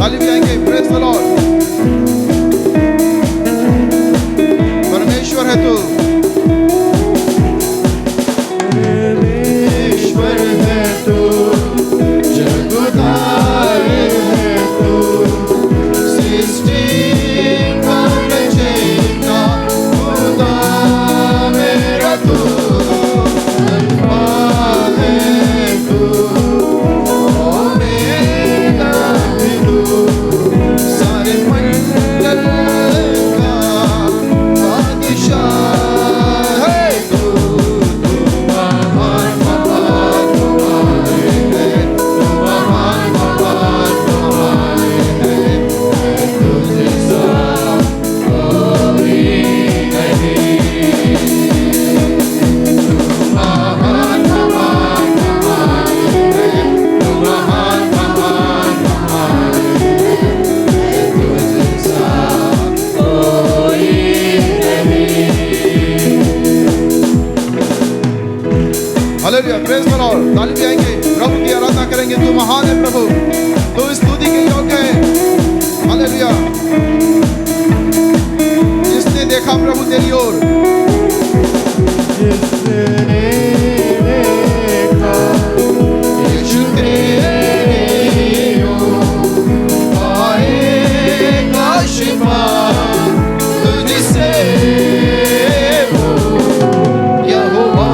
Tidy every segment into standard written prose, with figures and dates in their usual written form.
ताली बजाएंगे। Praise the Lord. परमेश्वर है तू, परमेश्वर है तू, जगुदार है तू, सृष्टि का रचयिता, खुदा मेरा तू, अल्फा है तू, ओमेगा है तू, सारे मंडल का बादशाह है तू, तू महान महान महान है, तू महान महान महान है, तुझ सा कोई नहीं, तू महान महान महान है, तू महान महान महान है, तुझ सा कोई नहीं। हालेलुया। Praise the Lord. ताली बजाएंगे, प्रभु की आराधना करेंगे। तू महान है प्रभु, तू स्तुति के योग्य है। हालेलुया। जिसने देखा प्रभु तेरी ओर, जिसने देखा यीशु तेरी ओर, पाएगा शिफा तुझसे वो, यहोवा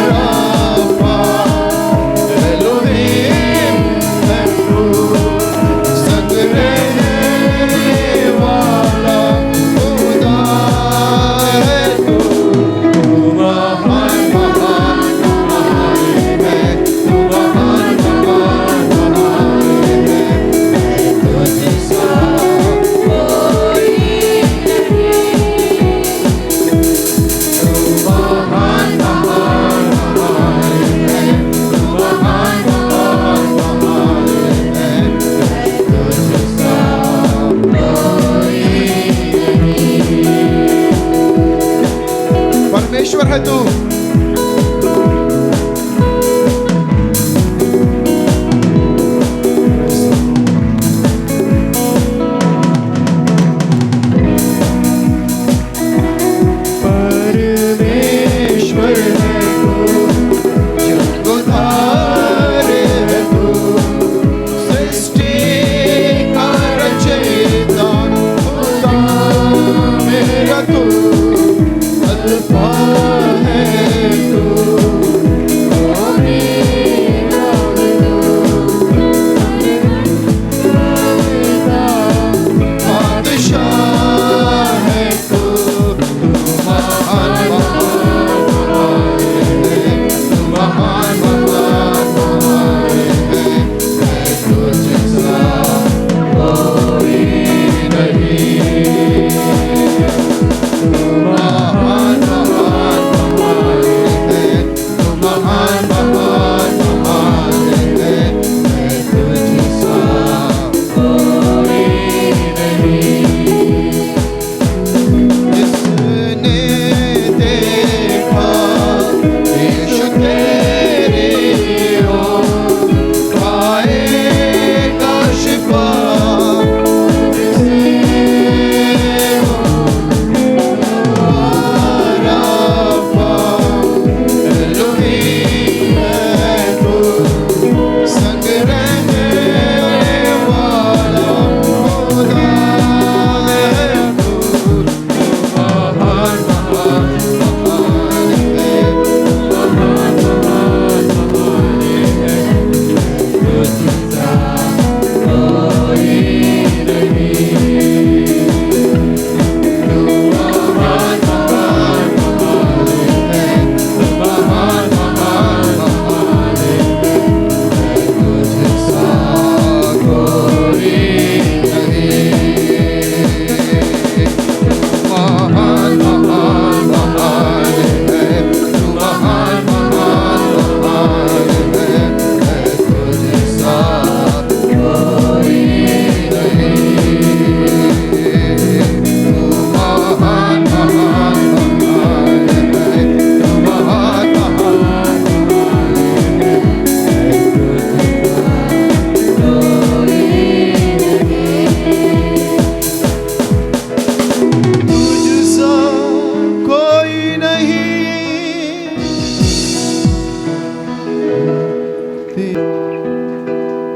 राफा, एलोहीम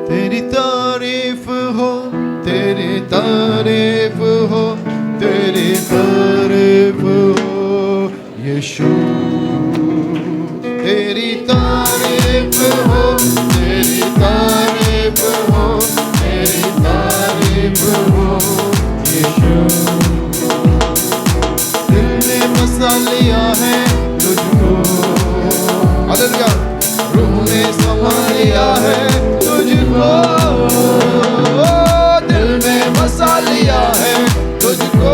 तेरी तारीफ हो, तेरी तारीफ हो, तेरी तारीफ हो यीशु। तेरी तारीफ हो, तेरी तारीफ हो, तेरी तारीफ हो यीशु। दिल में बसा लिया है तुझको, हालेलुया। रूह में समा लिया है तुझको, दिल में बसा लिया है तुझको,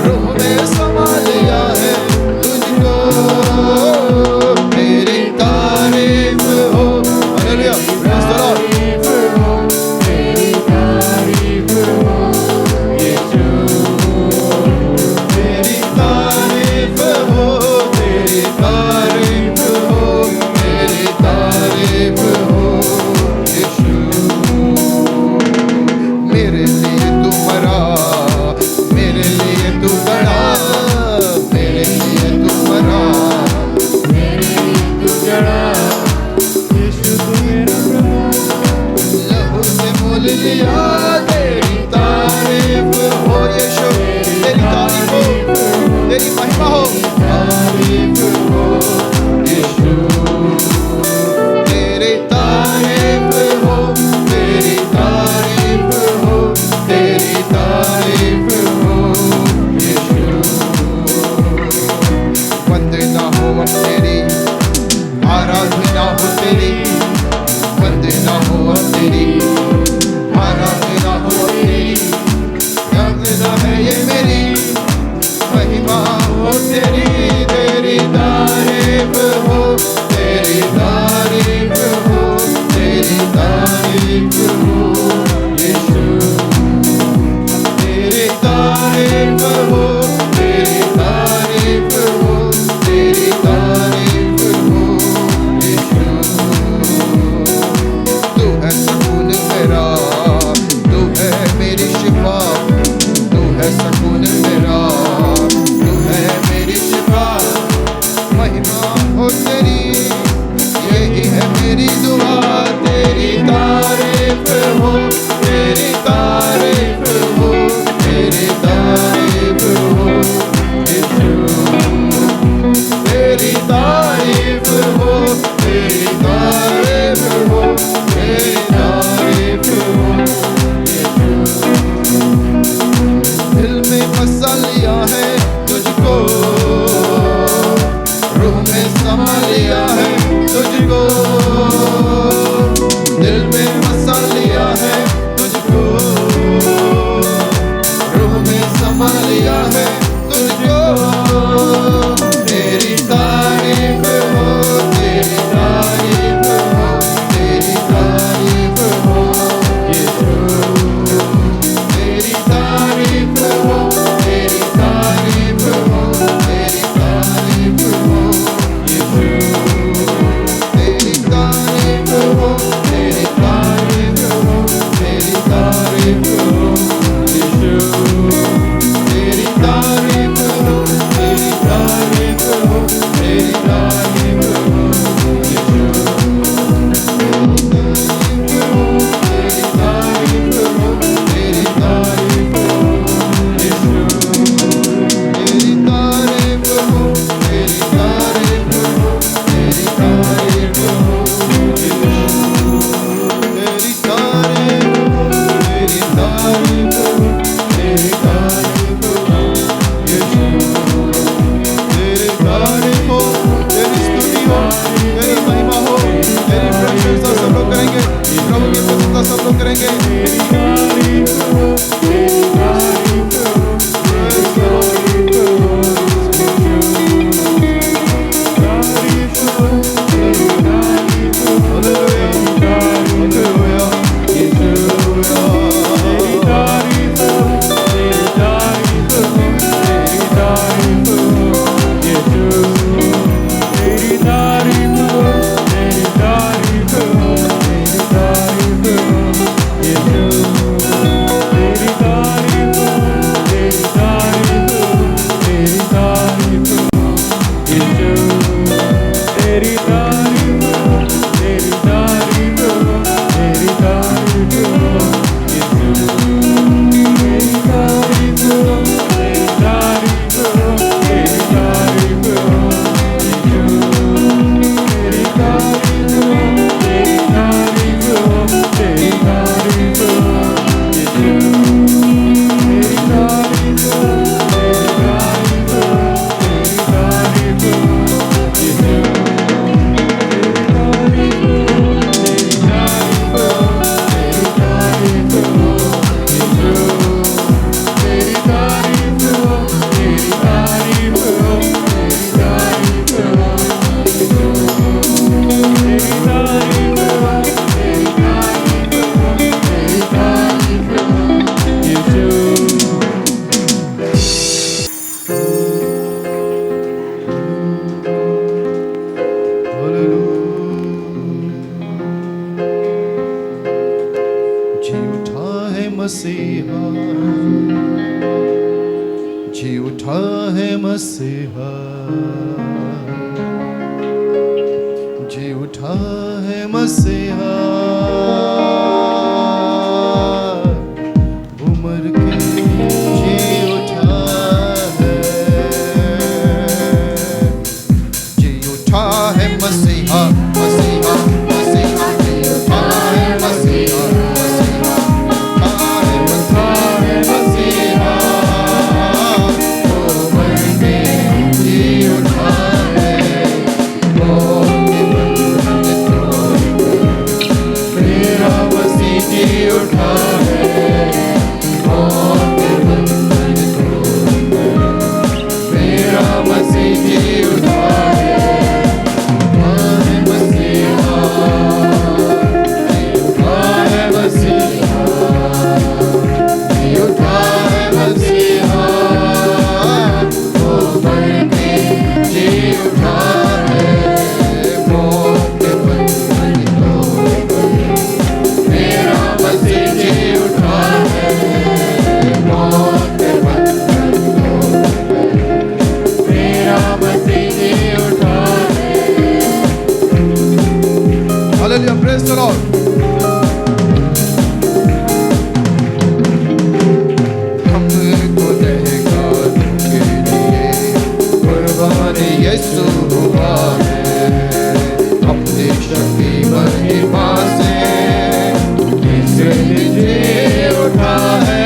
रूह में समा लिया है तुझको। तेरी तारीफ हो, हालेलुया। Praise the Lord. तेरी तारीफ हो यीशु। तेरी तारीफ हो, तेरी तारीफ हो, तेरी तारीफ हो यीशु। मेरे लिए तू मरा, मेरे लिए तू गड़ा, मेरे लिए तू मरा, मेरे लिए तू गड़ा यीशु। तू मेरा प्रभु, लहू से मोल लिया। तेरी तारीफ हो यीशु, तेरी तारीफ हो, तेरी महिमा हो। तारीफ हो यीशु। तेरी तारीफ हो, तेरी तारीफ हो, तेरी तारीफ हो यीशु। वंदना हो अब तेरी, आराधना हो तेरी, वंदना हो अब तेरी, आराधना हो अब तेरी, वंदना है ये मेरी, महिमा हो तेरी। तेरी तारीफ हो, तेरी तारीफ हो, तेरी तारीफ हो यीशु। तेरी तारीफ हो, तेरी तारीफ हो, तेरी तारीफ हो यीशु। तू है सुकून मेरा, तू है मेरी शिफा, तू है सुकून मेरा, तू है मेरी शिफा। महिमा हो तेरी, यही है मेरी दुआ। तेरी तारीफ हो, तेरी तारीफ हो, तेरी तारीफ हो यीशु। तेरी तारीफ हो, तेरी तारीफ हो, तेरी तारीफ हो यीशु। दिल में बसा लिया है तुझको, रूह में समा लिया है तुझको, दिल में बसा लिया है तुझको, मसीहा, जी उठा है मसीहा, जी उठा है मसीहा, उम्र के जी उठा है, जी उठा है मसीहा, मसीहा, मसीहा, जी उठा है मसीहा, मसीहा, उठा है मसीहा, उम्र के जी उठा है, मौत के बंधन तोड़कर मेरा मसीह जी उठा है, मौत के बंधन तोड़कर मेरा मसीह जी उठा है, उठा है मसीहा, जी उठा है मसीहा, जी उठा है मसीहा, वो मर के जी उठा है, मौत के बंधन तोड़कर मेरा मसीह जी उठा है, मौत के बंधन तोड़कर मेरा मसीह जी उठा है। Hallelujah, praise the Lord. हमको देगा के लिए कुर्बान यीशु हुआ है, अपनी शक्ति महिमा से इसे जी उठा है,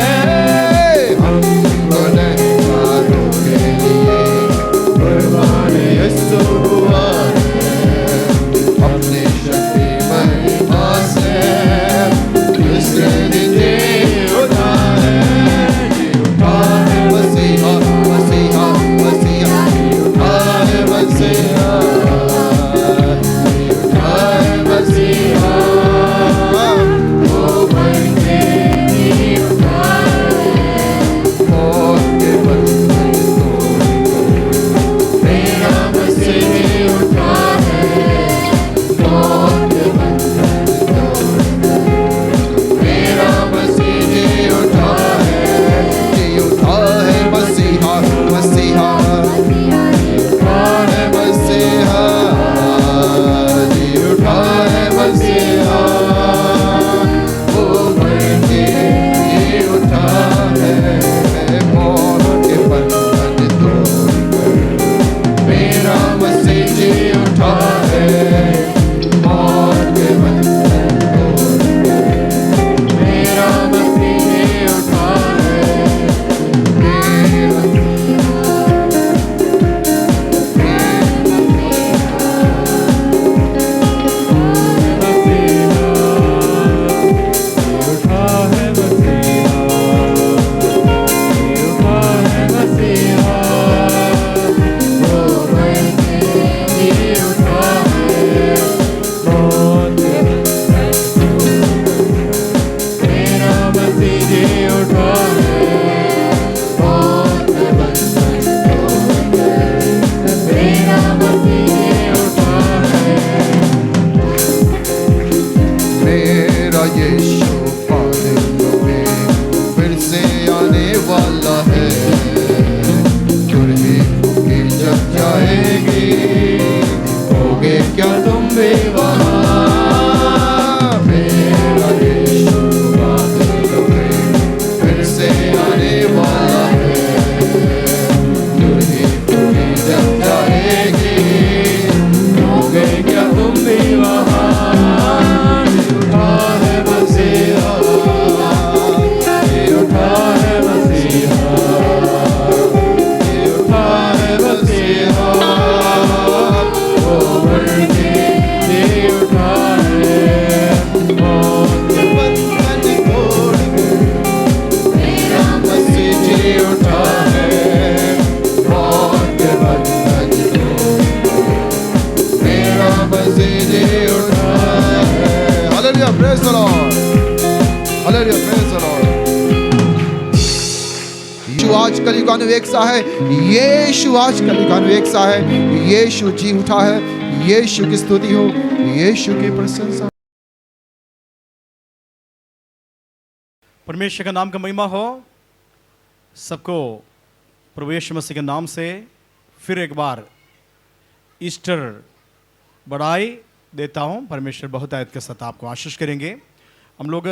हमको देगा के लिए कुर्बान यीशु हुआ है, अपनी शक्ति महिमा से इसे जी उठा है, जी उठा है मसीहा, मसीहा, मसीहा, जी उठा है मसीहा, जी उठा है मसीहा, वो मर के जी उठा है, मौत के बंधन तोड़कर मेरा मसीह जी उठा है, मौत के बंधन तोड़कर मेरा मसीह जी उठा है, जी उठा है मसीहा, मसीहा, जी उठा है मसीहा, जी उठा है मसीहा, वो मर के जी उठा है, मौत के बंधन तोड़कर मेरा मसीह जी उठा है, मौत के बंधन तोड़कर मेरा मसीह जी उठा है, मेरा मेरा यीशु पागलों में फिर से आने वाला है, तुरही फूकी जब जाएगी, होगे क्या तुम भी वहाँ, मेरा यीशु पागलों में फिर से आने वाला है, तुरही फूकी जब जाएगी, होगे क्या तुम भी वहाँ, उठा है मसीहा, ये उठा है मसीहा, ये उठा है मसीहा, वो मर के ये उठा है, मौत के बंधन तोड़कर मेरा मसीह जी उठा है, मौत के बंधन तोड़कर मेरा मसीह जी उठा है। Hallelujah, praise the Lord. Hallelujah, praise the Lord. यीशु आज कलिकानु एक सा है, यीशु आज कलिकानु एक सा है, यीशु जी उठा है, यीशु की स्तुति हो, यीशु की प्रशंसा। परमेश्वर का नाम का महिमा हो। सबको प्रभु यीशु मसीह के नाम से फिर एक बार ईस्टर बधाई देता हूँ। परमेश्वर बहुत आयत के साथ आपको आशीष करेंगे। हम लोग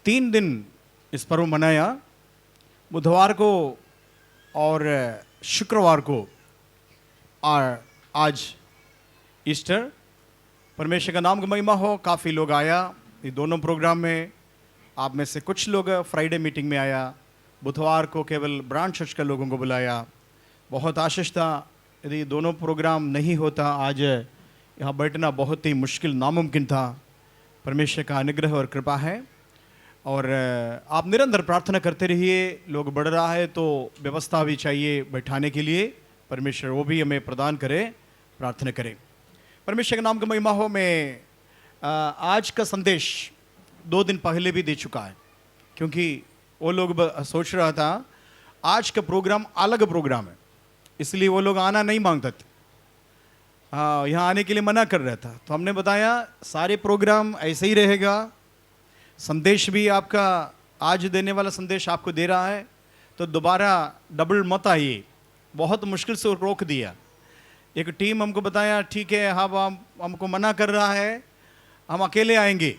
3 दिन इस पर्व मनाया, बुधवार को और शुक्रवार को, और आज ईस्टर। परमेश्वर का नाम का महिमा हो। काफ़ी लोग आया ये दोनों प्रोग्राम में। आप में से कुछ लोग फ्राइडे मीटिंग में आया, बुधवार को केवल ब्रांच चर्च के लोगों को बुलाया। बहुत आशीष था। यदि दोनों प्रोग्राम नहीं होता आज यहाँ बैठना बहुत ही मुश्किल, नामुमकिन था। परमेश्वर का अनुग्रह और कृपा है। और आप निरंतर प्रार्थना करते रहिए। लोग बढ़ रहा है तो व्यवस्था भी चाहिए बैठाने के लिए। परमेश्वर वो भी हमें प्रदान करे, प्रार्थना करें। परमेश्वर के नाम का महिमा हो। मैं आज का संदेश 2 दिन पहले भी दे चुका है, क्योंकि वो लोग सोच रहा था आज का प्रोग्राम अलग प्रोग्राम है, इसलिए वो लोग आना नहीं मांगते थे। यहाँ आने के लिए मना कर रहा था। तो हमने बताया सारे प्रोग्राम ऐसे ही रहेगा। संदेश भी आपका आज देने वाला संदेश आपको दे रहा है, तो दोबारा डबल मत आइए। बहुत मुश्किल से रोक दिया। एक टीम हमको बताया ठीक है, हम हमको मना कर रहा है, हम अकेले आएंगे,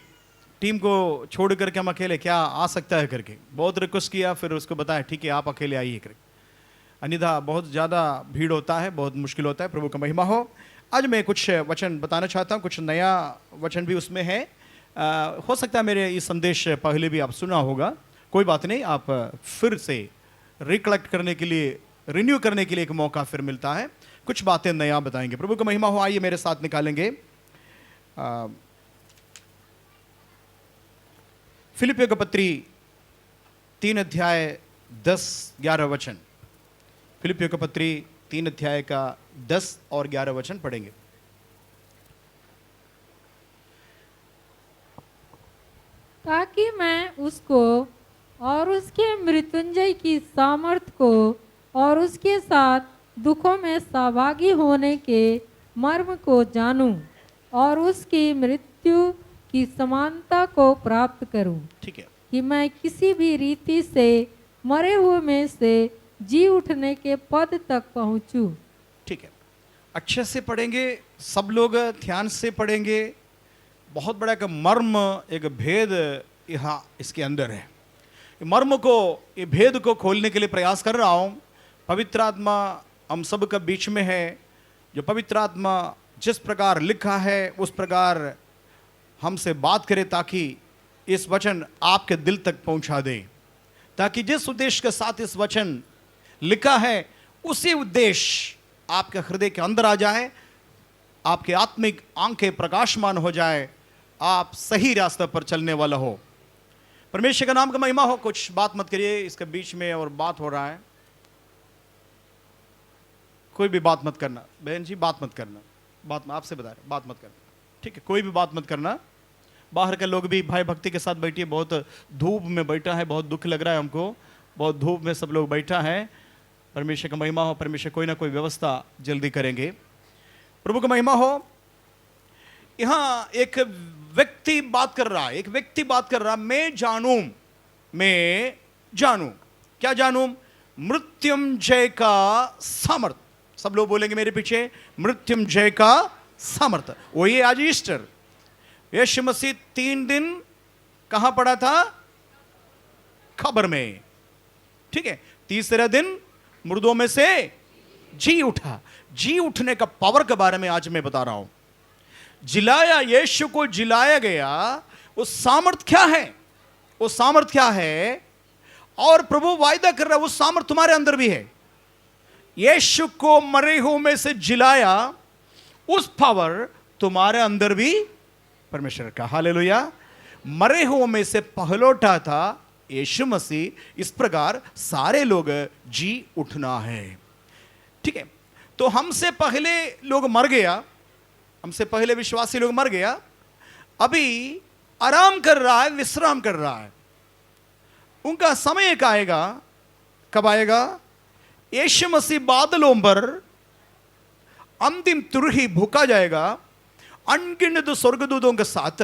टीम को छोड़ करके हम अकेले क्या आ सकता है करके बहुत रिक्वेस्ट किया। फिर उसको बताया ठीक है आप अकेले आइए करके, अन्यथा बहुत ज़्यादा भीड़ होता है, बहुत मुश्किल होता है। प्रभु का महिमा हो। आज मैं कुछ वचन बताना चाहता हूँ, कुछ नया वचन भी उसमें है। हो सकता है मेरे ये संदेश पहले भी आप सुना होगा, कोई बात नहीं। आप फिर से रिकलेक्ट करने के लिए, रिन्यू करने के लिए एक मौका फिर मिलता है। कुछ बातें नया बताएंगे। प्रभु का महिमा हो। आइए मेरे साथ निकालेंगे फिलिपियों का पत्री 3 अध्याय 10-11 वचन। फिलिपियों का पत्री 3 अध्याय का 10 और 11 वचन पढ़ेंगे। ताकि मैं उसको और उसके मृत्युंजय की सामर्थ को और उसके साथ दुखों में सहभागी होने के मर्म को जानूं और उसकी मृत्यु की समानता को प्राप्त करूं, ठीक है। कि मैं किसी भी रीति से मरे हुए में से जी उठने के पद तक पहुंचूं। ठीक है, अच्छे से पढ़ेंगे, सब लोग ध्यान से पढ़ेंगे। बहुत बड़ा एक मर्म, एक भेद यहाँ इसके अंदर है। मर्म को, ये भेद को खोलने के लिए प्रयास कर रहा हूँ। पवित्र आत्मा हम सब का बीच में है। जो पवित्र आत्मा जिस प्रकार लिखा है उस प्रकार हमसे बात करे, ताकि इस वचन आपके दिल तक पहुंचा दे, ताकि जिस उद्देश्य के साथ इस वचन लिखा है उसी उद्देश्य आपके हृदय के अंदर आ जाए, आपके आत्मिक आंखें प्रकाशमान हो जाए, आप सही रास्ते पर चलने वाला हो। परमेश्वर का नाम का महिमा हो। कुछ बात मत करिए, इसके बीच में और बात हो रहा है। कोई भी बात मत करना बहन जी, बात मत करना। बात आपसे बता रहे, बात मत करना, ठीक है? कोई भी बात मत करना। बाहर के लोग भी भाई भक्ति के साथ बैठिए। बहुत धूप में बैठा है, बहुत दुख लग रहा है हमको। बहुत धूप में सब लोग बैठा है। परमेश्वर का महिमा हो। परमेश्वर कोई ना कोई व्यवस्था जल्दी करेंगे। प्रभु का महिमा हो। यहाँ एक व्यक्ति बात कर रहा है, एक व्यक्ति बात कर रहा, मैं जानूं, मैं जानूं। क्या जानूं? मृत्युंजय का सामर्थ। सब लोग बोलेंगे मेरे पीछे, मृत्युंजय का सामर्थ। वही आज ईस्टर। यीशु मसीह 3 दिन कहां पड़ा था? खबर में, ठीक है? तीसरे दिन मुर्दों में से जी उठा। जी उठने का पावर के बारे में आज मैं बता रहा हूं। जिलाया, यीशु को जिलाया गया, वो सामर्थ क्या है? वो सामर्थ क्या है? और प्रभु वायदा कर रहा है वो सामर्थ तुम्हारे अंदर भी है। यीशु को मरे हुए में से जिलाया, उस पावर तुम्हारे अंदर भी परमेश्वर का। हालेलुया। मरे हुए में से पहलौठा था यीशु मसीह। इस प्रकार सारे लोग जी उठना है, ठीक है? तो हमसे पहले लोग मर गया, हमसे पहले विश्वासी लोग मर गया, अभी आराम कर रहा है, विश्राम कर रहा है। उनका समय एक आएगा। कब आएगा? यीशु मसीह बादलों पर अंतिम तुरही भूका जाएगा, अनगिनत स्वर्गदूतों के साथ।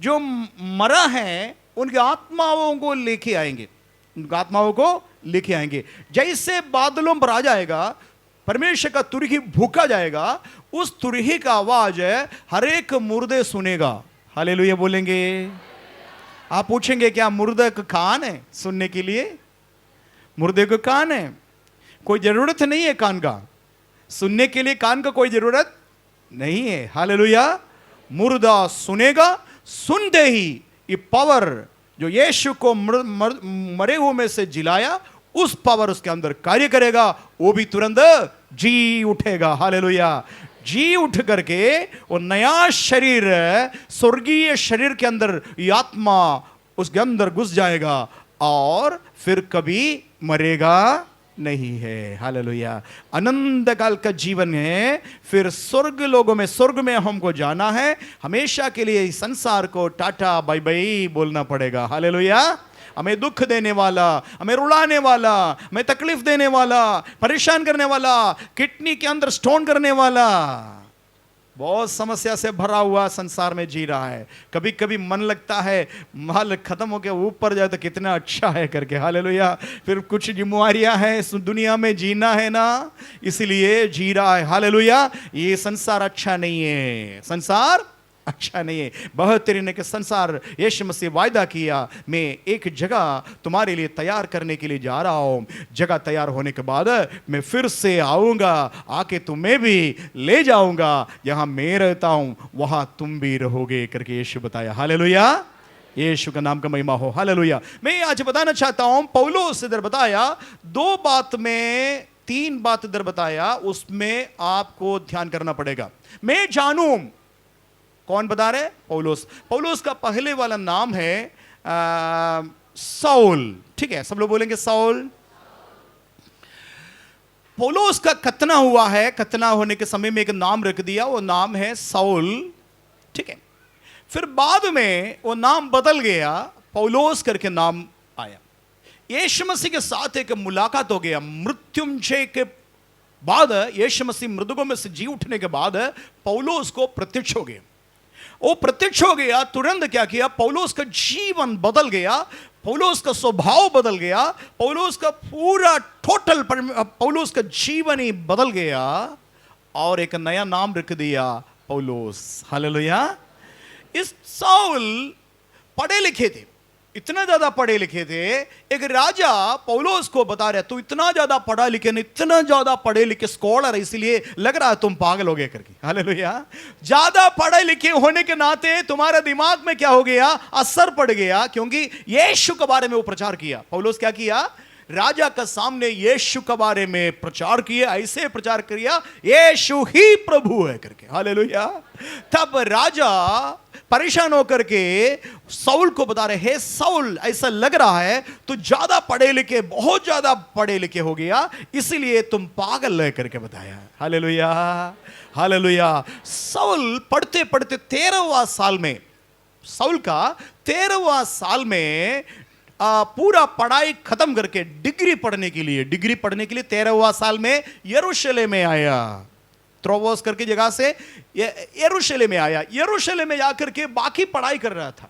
जो मरा है उनकी आत्माओं को लेके आएंगे, उनकी आत्माओं को लेके आएंगे। जैसे बादलों पर आ जाएगा, परमेश्वर का तुरही भूखा जाएगा, उस तुरही का आवाज है हर एक मुर्दे सुनेगा। हालेलुया बोलेंगे। आप पूछेंगे क्या मुर्दे का कान है सुनने के लिए? मुर्दे का कान है, कोई जरूरत नहीं है कान का सुनने के लिए, कान का कोई जरूरत नहीं है। हालेलुया। मुर्दा सुनेगा, सुनते ही ये पावर जो यीशु को मरे हुए में से जिलाया, उस पावर उसके अंदर कार्य करेगा, वो भी तुरंत जी उठेगा। हालेलुया। जी उठ करके वो नया शरीर, स्वर्गीय शरीर के अंदर ये आत्मा उसके अंदर घुस जाएगा और फिर कभी मरेगा नहीं है। हालेलुया। अनंत काल का जीवन है। फिर स्वर्ग लोगों में, स्वर्ग में हमको जाना है, हमेशा के लिए इस संसार को टाटा बाय बाय बोलना पड़ेगा। हालेलुया। हमें दुख देने वाला, हमें रुलाने वाला, हमें तकलीफ देने वाला, परेशान करने वाला, किडनी के अंदर स्टोन करने वाला, बहुत समस्या से भरा हुआ संसार में जी रहा है। कभी कभी मन लगता है माल खत्म हो गया, ऊपर जाए तो कितना अच्छा है करके। हालेलुया। फिर कुछ जिम्मेवारियां हैं, इस दुनिया में जीना है ना, इसलिए जी रहा है। हालेलुया। ये संसार अच्छा नहीं है, संसार अच्छा नहीं है। बेहतरीन के संसार यीशु मसीह वायदा किया, मैं एक जगह तुम्हारे लिए तैयार करने के लिए जा रहा हूं, जगह तैयार होने के बाद मैं फिर से आऊंगा, आके तुम्हें भी ले जाऊंगा, जहां मैं रहता हूं वहां तुम भी रहोगे करके यीशु बताया। हालेलुया। यीशु का नाम का महिमा हो। हालेलुया। मैं आज बताना चाहता हूं, पौलुस इधर बताया 2 बात में 3 बात इधर बताया, उसमें आपको ध्यान करना पड़ेगा। मैं जानूं, कौन बता रहे? पौलुस। पौलुस का पहले वाला नाम है साउल। ठीक है, सब लोग बोलेंगे साउल। पौलुस का खतना हुआ है, खतना होने के समय में एक नाम रख दिया, वो नाम है साउल। ठीक है, फिर बाद में वो नाम बदल गया, पौलुस करके नाम आया। यीशु मसीह के साथ एक मुलाकात हो गया, मृत्युंजय के बाद, यीशु मसीह मृतकों में से जी उठने के बाद पौलुस को प्रत्यक्ष हो गया। वो प्रत्यक्ष हो गया, तुरंत क्या किया, पौलुस का जीवन बदल गया, पौलुस का स्वभाव बदल गया, पौलुस का पूरा टोटल पौलुस का जीवन ही बदल गया और एक नया नाम रख दिया, पौलुस। हालेलुया। इस साउल पढ़े लिखे थे, इतना ज्यादा पढ़े लिखे थे, एक राजा पौलुस को बता रहा, तू इतना ज्यादा पढ़ा लिखे, इतना ज्यादा पढ़े लिखे स्कॉलर, इसलिए लग रहा है तुम पागल हो गए करके। हालेलुया। ज्यादा पढ़े लिखे होने के नाते तुम्हारे दिमाग में क्या हो गया, असर पड़ गया, क्योंकि यीशु के बारे में वो प्रचार किया। पौलुस क्या किया, राजा का सामने यीशु के बारे में प्रचार किया, ऐसे प्रचार किया यीशु ही प्रभु है करके। हालेलुया। तब राजा परेशान होकर के साउल को बता रहे, हे साउल, ऐसा लग रहा है तू ज्यादा पढ़े लिखे, बहुत ज्यादा पढ़े लिखे हो गया, इसलिए तुम पागल है करके बताया। हालेलुया। हालेलुया। साउल पढ़ते पढ़ते 13वां साल में, साउल का 13वां साल में पूरा पढ़ाई खत्म करके डिग्री पढ़ने के लिए 13वां साल में यरूशलेम में आया। त्रोवोस करके जगह से यरूशलेम में आया। यरूशलेम में जाकर के बाकी पढ़ाई कर रहा था।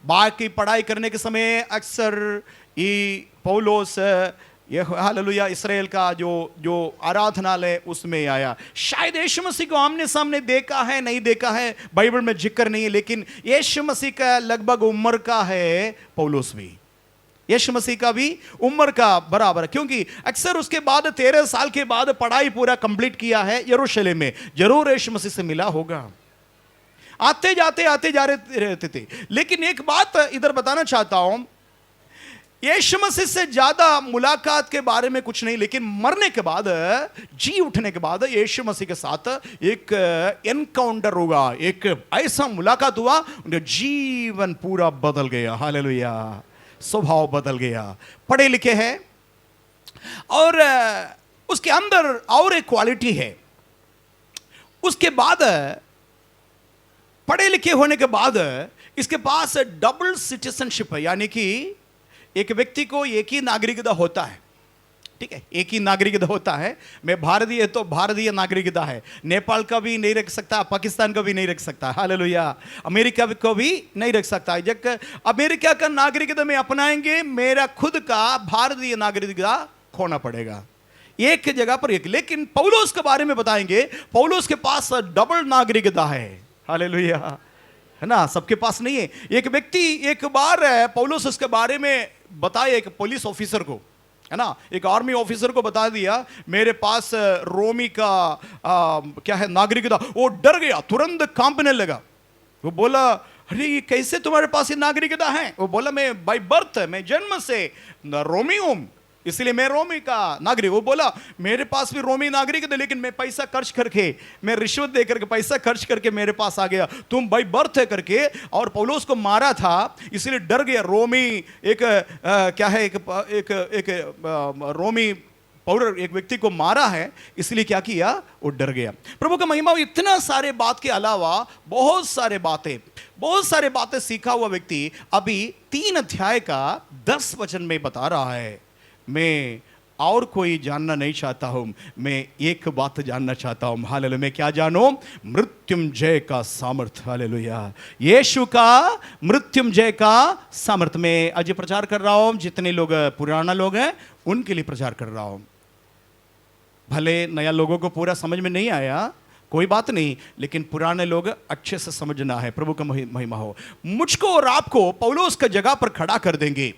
बाकी पढ़ाई करने के समय अक्सर ये पौलुस हालेलुया इस्राएल का जो आराधनालय उसमें आया। शायद यीशु मसीह को आमने सामने देखा है, नहीं देखा है, बाइबल में जिक्र नहीं है, लेकिन यीशु मसीह का लगभग उम्र का है पौलुस भी, यीशु मसीह का भी उम्र का बराबर, क्योंकि अक्सर उसके बाद 13 साल के बाद पढ़ाई पूरा कंप्लीट किया है यरूशलेम में, जरूर यीशु मसीह से मिला होगा, आते जा रहते थे। लेकिन एक बात इधर बताना चाहता हूं, यीशु मसीह से ज्यादा मुलाकात के बारे में कुछ नहीं, लेकिन मरने के बाद, जी उठने के बाद यीशु मसीह के साथ एक एनकाउंटर होगा, एक ऐसा मुलाकात हुआ, उनका जीवन पूरा बदल गया। हालेलुया। स्वभाव बदल गया, पढ़े लिखे हैं और उसके अंदर और एक क्वालिटी है। उसके बाद पढ़े लिखे होने के बाद इसके पास डबल सिटीजनशिप है, यानी कि एक व्यक्ति को एक ही नागरिकता होता है। ठीक है, एक ही नागरिकता होता है। मैं भारतीय तो भारतीय नागरिकता है, नेपाल का भी नहीं रख सकता, पाकिस्तान का भी नहीं रख सकता, हालेलुया, अमेरिका को भी नहीं रख सकता। जब अमेरिका का नागरिकता में अपनाएंगे, मेरा खुद का भारतीय नागरिकता खोना पड़ेगा, एक जगह पर एक। लेकिन पौलुस के बारे में बताएंगे, पौलुस के पास डबल नागरिकता है, हालेलुया, है ना, सबके पास नहीं है। एक व्यक्ति एक बार पौलुस उसके बारे में बताया, एक पुलिस ऑफिसर को, है ना, एक आर्मी ऑफिसर को बता दिया मेरे पास रोमी का क्या है नागरिकता। वो डर गया, तुरंत कांपने लगा। वो बोला अरे ये कैसे तुम्हारे पास ये नागरिकता है? वो बोला मैं बाय बर्थ, मैं जन्म से रोमी हूं, इसलिए मैं रोमी का नागरिक। वो बोला मेरे पास भी रोमी नागरिक थे, लेकिन मैं पैसा खर्च करके, मैं रिश्वत दे करके पैसा खर्च करके मेरे पास आ गया, तुम बाई बर्थ है करके, और पौलुस को मारा था, इसलिए डर गया। रोमी एक क्या है, एक रोमी पौर एक व्यक्ति को मारा है, इसलिए क्या किया, वो डर गया। प्रभु का महिमा। इतना सारे बात के अलावा बहुत सारे बातें सीखा हुआ व्यक्ति अभी 3 अध्याय का 10 वचन में बता रहा है, मैं और कोई जानना नहीं चाहता हूं, मैं एक बात जानना चाहता हूं, हालेलुया। मैं क्या जानूं? मृत्युंजय का सामर्थ, हालेलुया, यीशु का मृत्युंजय का सामर्थ। मैं आज प्रचार कर रहा हूं, जितने लोग पुराना लोग हैं उनके लिए प्रचार कर रहा हूं। भले नया लोगों को पूरा समझ में नहीं आया, कोई बात नहीं, लेकिन पुराने लोग अच्छे से समझना है। प्रभु का महिमा हो। मुझको और आपको पौलुस का जगह पर खड़ा कर देंगे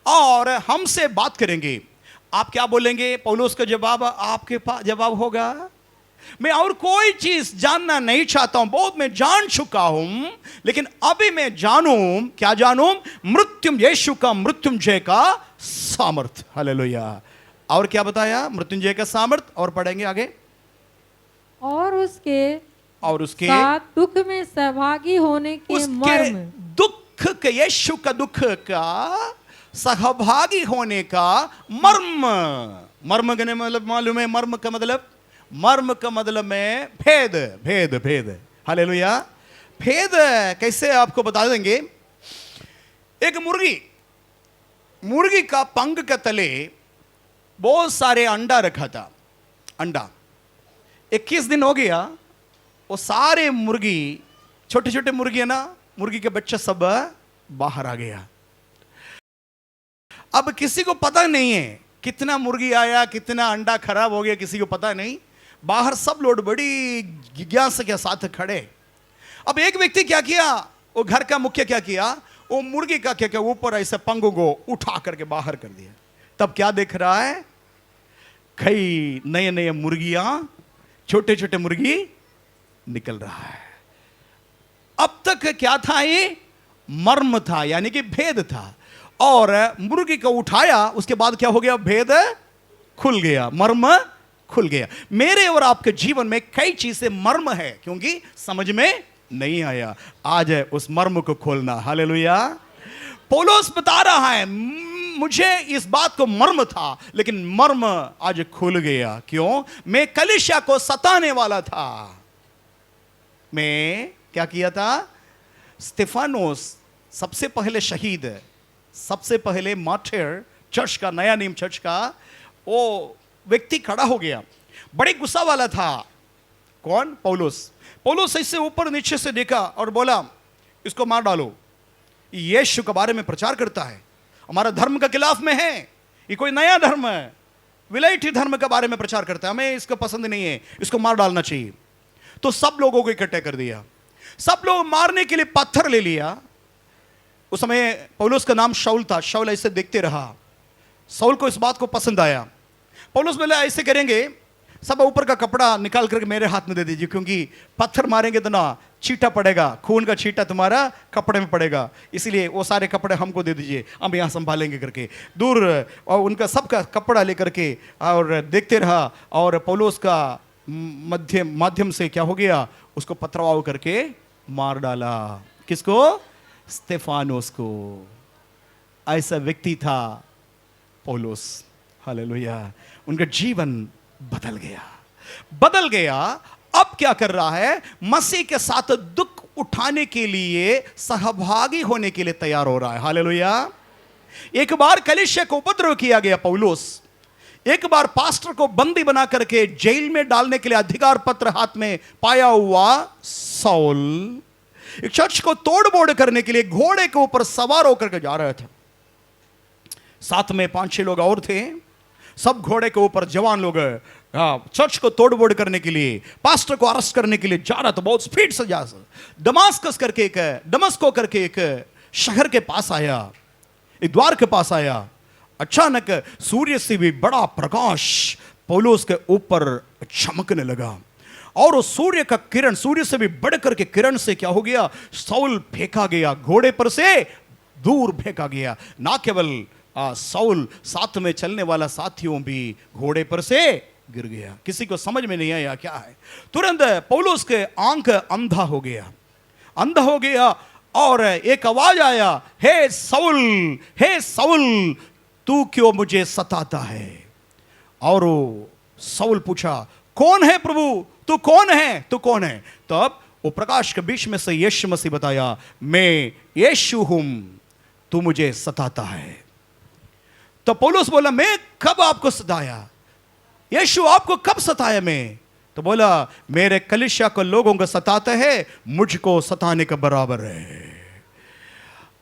और हमसे बात करेंगे। आप क्या बोलेंगे? पौलुस का जवाब आपके पास जवाब होगा, मैं और कोई चीज जानना नहीं चाहता हूं, बहुत मैं जान चुका हूं, लेकिन अभी मैं जानूं, क्या जानूं? यीशु का मृत्युंजय का सामर्थ, हालेलुया। और क्या बताया? मृत्युंजय का सामर्थ। और पढ़ेंगे आगे। और उसके साथ दुख में सहभागी होने के मर्म, दुख के, यीशु का दुख का सहभागी होने का मर्म। मर्म का मतलब मालूम है? मर्म का मतलब, मर्म का मतलब में भेद, भेद, भेद, हालेलुया। भेद कैसे आपको बता देंगे। एक मुर्गी का पंख के तले बहुत सारे अंडा रखा था। अंडा 21 दिन हो गया, वो सारे मुर्गी, छोटे छोटे मुर्गी है ना, मुर्गी के बच्चे सब बाहर आ गया। अब किसी को पता नहीं है कितना मुर्गी आया, कितना अंडा खराब हो गया, किसी को पता नहीं। बाहर सब लोग बड़ी जिज्ञासा के साथ खड़े। अब एक व्यक्ति क्या किया, वो घर का मुखिया क्या किया, वो मुर्गी का क्या ऊपर ऐसे पंख को उठा करके बाहर कर दिया। तब क्या देख रहा है? कई नए नए मुर्गियां, छोटे छोटे मुर्गी निकल रहा है। अब तक क्या था? ये मर्म था, यानी कि भेद था। और मुर्गी को उठाया, उसके बाद क्या हो गया? भेद खुल गया, मर्म खुल गया। मेरे और आपके जीवन में कई चीजें मर्म है, क्योंकि समझ में नहीं आया। आज है उस मर्म को खोलना, हालेलुया। पौलुस बता रहा है मुझे इस बात को मर्म था, लेकिन मर्म आज खुल गया। क्यों? मैं कलीसिया को सताने वाला था। मैं क्या किया था? स्टेफानोस, सबसे पहले शहीद, सबसे पहले मार्टिर, चर्च का, नया नियम चर्च का, वो व्यक्ति खड़ा हो गया, बड़े गुस्सा वाला था। कौन? पौलुस। पौलुस ऐसे ऊपर नीचे से देखा और बोला इसको मार डालो, यीशु के बारे में प्रचार करता है, हमारा धर्म के खिलाफ में है, ये कोई नया धर्म है, विलायती धर्म के बारे में प्रचार करता है, हमें इसको पसंद नहीं है, इसको मार डालना चाहिए। तो सब लोगों को इकट्ठे कर दिया, सब लोग मारने के लिए पत्थर ले लिया। उस समय पौलुस का नाम शाऊल था। शाऊल ऐसे देखते रहा, शाऊल को इस बात को पसंद आया। पौलुस बोला ऐसे करेंगे, सब ऊपर का कपड़ा निकाल करके मेरे हाथ में दे दीजिए, क्योंकि पत्थर मारेंगे तो ना छींटा पड़ेगा, खून का छींटा तुम्हारा कपड़े में पड़ेगा, इसलिए वो सारे कपड़े हमको दे दीजिए, हम यहाँ संभालेंगे करके दूर। और उनका सबका कपड़ा लेकर के और देखते रहा, और पौलुस का माध्यम से क्या हो गया? उसको पथराव करके मार डाला। किसको? स्तेफानोस को। ऐसा व्यक्ति था पौलुस, हालेलुया। उनका जीवन बदल गया। अब क्या कर रहा है? मसीह के साथ दुख उठाने के लिए, सहभागी होने के लिए तैयार हो रहा है, हालेलुया। एक बार कलीसिया को उपद्रव किया गया पौलुस, एक बार पास्टर को बंदी बना करके जेल में डालने के लिए अधिकार पत्र हाथ में पाया हुआ साउल एक चर्च को तोड़ बोड़ करने के लिए घोड़े के ऊपर सवार होकर के जा रहे थे। साथ में 5-6 लोग और थे, सब घोड़े के ऊपर जवान लोग चर्च को तोड़ बोड़ करने के लिए, पास्टर को अरेस्ट करने के लिए जा रहा था। बहुत स्पीड से जा दमस्को करके एक शहर के पास आया, एक द्वार के पास आया। अचानक सूर्य से भी बड़ा प्रकाश पौलुस के ऊपर चमकने लगा और सूर्य का किरण, सूर्य से भी बढ़कर के किरण से क्या हो गया, साउल फेंका गया, घोड़े पर से दूर फेंका गया। ना केवल साउल, साथ में चलने वाला साथियों भी घोड़े पर से गिर गया। किसी को समझ में नहीं आया क्या है। तुरंत पौलुस के आंख अंधा हो गया और एक आवाज आया, हे साउल तू क्यों मुझे सताता है। और साउल पूछा, कौन है प्रभु, तू कौन है। तब वो प्रकाश के बीच में से यीशु मसीह बताया, मैं यीशु हूं, तू मुझे सताता है। तो पौलुस बोला, मैं कब आपको सताया, यीशु आपको कब सताया मैं। तो बोला, मेरे कलीसिया को लोगों को सताते हैं, मुझको सताने के बराबर है।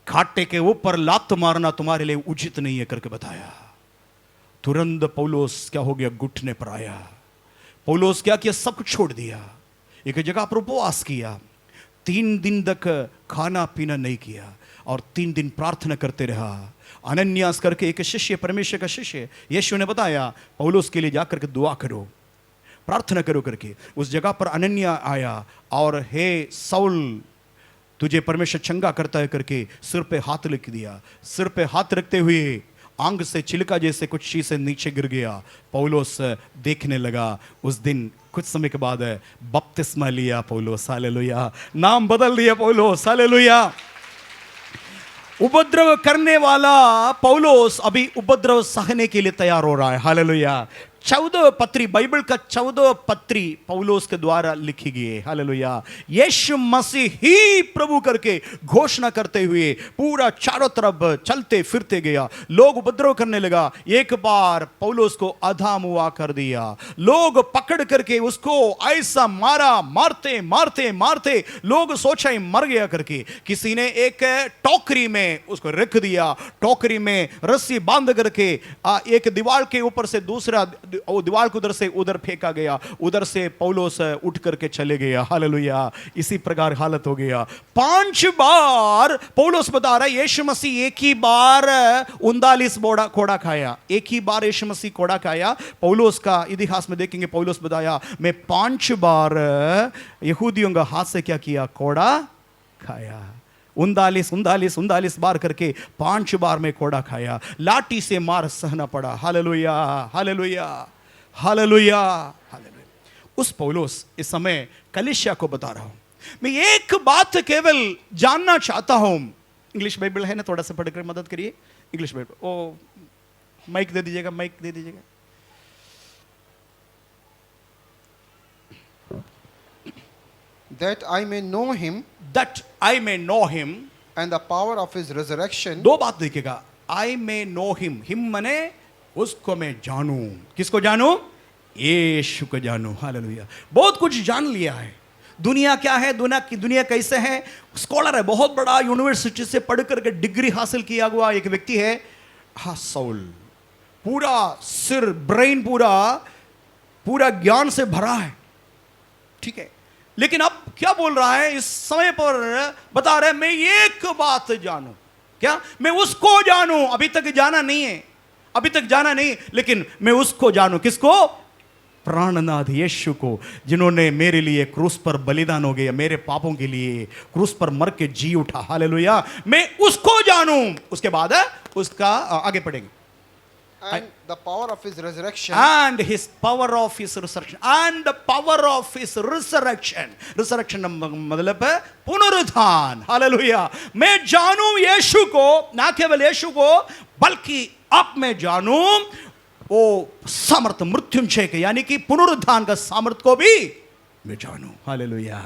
खाटे के ऊपर लात मारना तुम्हारे लिए उचित नहीं है करके बताया। तुरंत पौलुस क्या हो गया, घुटने पर आया। पौलुस क्या किया, सब कुछ छोड़ दिया, एक जगह पर उपवास किया, 3 दिन तक खाना पीना नहीं किया और 3 दिन प्रार्थना करते रहा। अनन्यास करके एक शिष्य, परमेश्वर का शिष्य, यीशु ने बताया पौलुस के लिए जाकर के दुआ करो, प्रार्थना करो करके। उस जगह पर अनन्या आया और हे साउल, तुझे परमेश्वर चंगा करता है करके सिर पे हाथ लिख दिया। सिर पे हाथ रखते हुए आंग से छिलका जैसे कुछ चीज से नीचे गिर गया। पौलुस देखने लगा। उस दिन कुछ समय के बाद बपतिस्मा लिया पौलुस, हालेलुया। नाम बदल दिया पौलुस, हालेलुया। उपद्रव करने वाला पौलुस अभी उपद्रव सहने के लिए तैयार हो रहा है, हालेलुया। 14 पत्री, बाइबल का 14 पत्री पौलुस के द्वारा लिखी गई है, हालेलुया। यीशु मसीह ही प्रभु करके घोषणा करते हुए पूरा चारों तरफ चलते फिरते गया। लोग उपद्रव करने लगा। एक बार पौलुस को अधा मुआ कर दिया। लोग पकड़ करके उसको ऐसा मारा, मारते मारते मारते लोग सोचा ही मर गया करके। किसी ने एक टोकरी में उसको रख दिया, टोकरी में रस्सी बांध करके एक दीवार के ऊपर से दूसरा दीवार को उधर से उधर फेंका गया। उधर से पौलुस उठ करके चले गया, हालेलुया। इसी प्रकार हालत हो गया। 5 बार पौलुस बता रहा है, यीशु मसीह एक ही बार 39 कोड़ा खाया। एक ही बार यीशु मसीह कोड़ा खाया। पौलुस का इतिहास में देखेंगे, पौलुस बताया, मैं 5 बार यहूदियों का हाथ से क्या किया, कोड़ा खाया। 39 बार करके 5 बार में कोड़ा खाया। लाठी से मार सहना पड़ा, हालेलुया, हालेलुया, हालेलुया, हालेलुया। उस पौलुस इस समय कलीसिया को बता रहा हूं, मैं एक बात केवल जानना चाहता हूं। इंग्लिश बाइबल है ना, थोड़ा सा पढ़कर मदद करिए। इंग्लिश बाइबल, ओ माइक दे दीजिएगा, माइक दे दीजिएगा। That I may know him, That I may know him, and the power of his resurrection, 2 बात देखिएगा। I may know him, him मने उसको मैं जानूं। किसको जानूं? यीशु को जानूं, हालेलुया। बहुत कुछ जान लिया है। दुनिया क्या है, दुनिया कैसे है। स्कॉलर है, बहुत बड़ा यूनिवर्सिटी से पढ़ करके डिग्री हासिल किया हुआ एक व्यक्ति है, हाँ साउल। पूरा सिर, ब्रेन पूरा ज्ञान से भरा है, ठीक है। लेकिन अब क्या बोल रहा है, इस समय पर बता रहा है, मैं एक बात जानूं। क्या? मैं उसको जानूं। अभी तक जाना नहीं, लेकिन मैं उसको जानूं। किसको? प्राणनाथ यीशु को, जिन्होंने मेरे लिए क्रूस पर बलिदान हो गया, मेरे पापों के लिए क्रूस पर मर के जी उठा, हालेलुया। मैं उसको जानूं। उसके बाद उसका आगे पढ़ेंगे। and the power of his resurrection, And his power of his resurrection. And the power of his resurrection. Resurrection मतलब है पुनरुत्थान, हालेलुया। मैं जानूं यीशु को, ना केवल यीशु को, बल्कि अब मैं जानूं वो सामर्थ मृत्युंजय के, यानी कि पुनरुत्थान का सामर्थ को भी मैं जानूं, हालेलुया।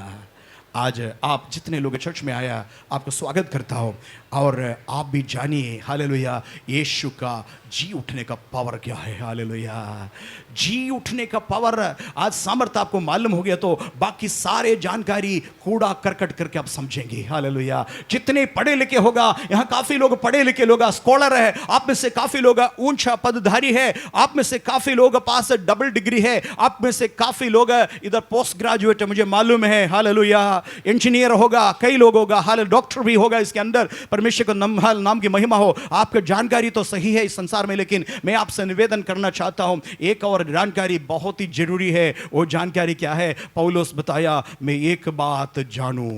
आज आप जितने लोग चर्च में आया आपको स्वागत करता हूँ और आप भी जानिए हालेलुया यीशु का जी उठने का पावर क्या है। हालेलुया जी उठने का पावर आज सामर्थ आपको मालूम हो गया तो बाकी सारे जानकारी कूड़ा करकट करके आप समझेंगे। हालेलुया जितने पढ़े लिखे होगा, यहाँ काफी लोग पढ़े लिखे लोग स्कॉलर है, आप में से काफी लोग ऊंचा पदधारी है, आप में से काफी लोग पास डबल डिग्री है, आप में से काफी लोग इधर पोस्ट ग्रेजुएट मुझे मालूम है। हालेलुया इंजीनियर होगा, कई लोग होगा, हाल डॉक्टर भी होगा इसके अंदर। परमेश्वर का नाम की महिमा हो। आपकी जानकारी तो सही है इस संसार में, लेकिन मैं आपसे निवेदन करना चाहता हूं एक और जानकारी बहुत ही जरूरी है। वो जानकारी क्या है? पौलुस बताया मैं एक बात जानूं,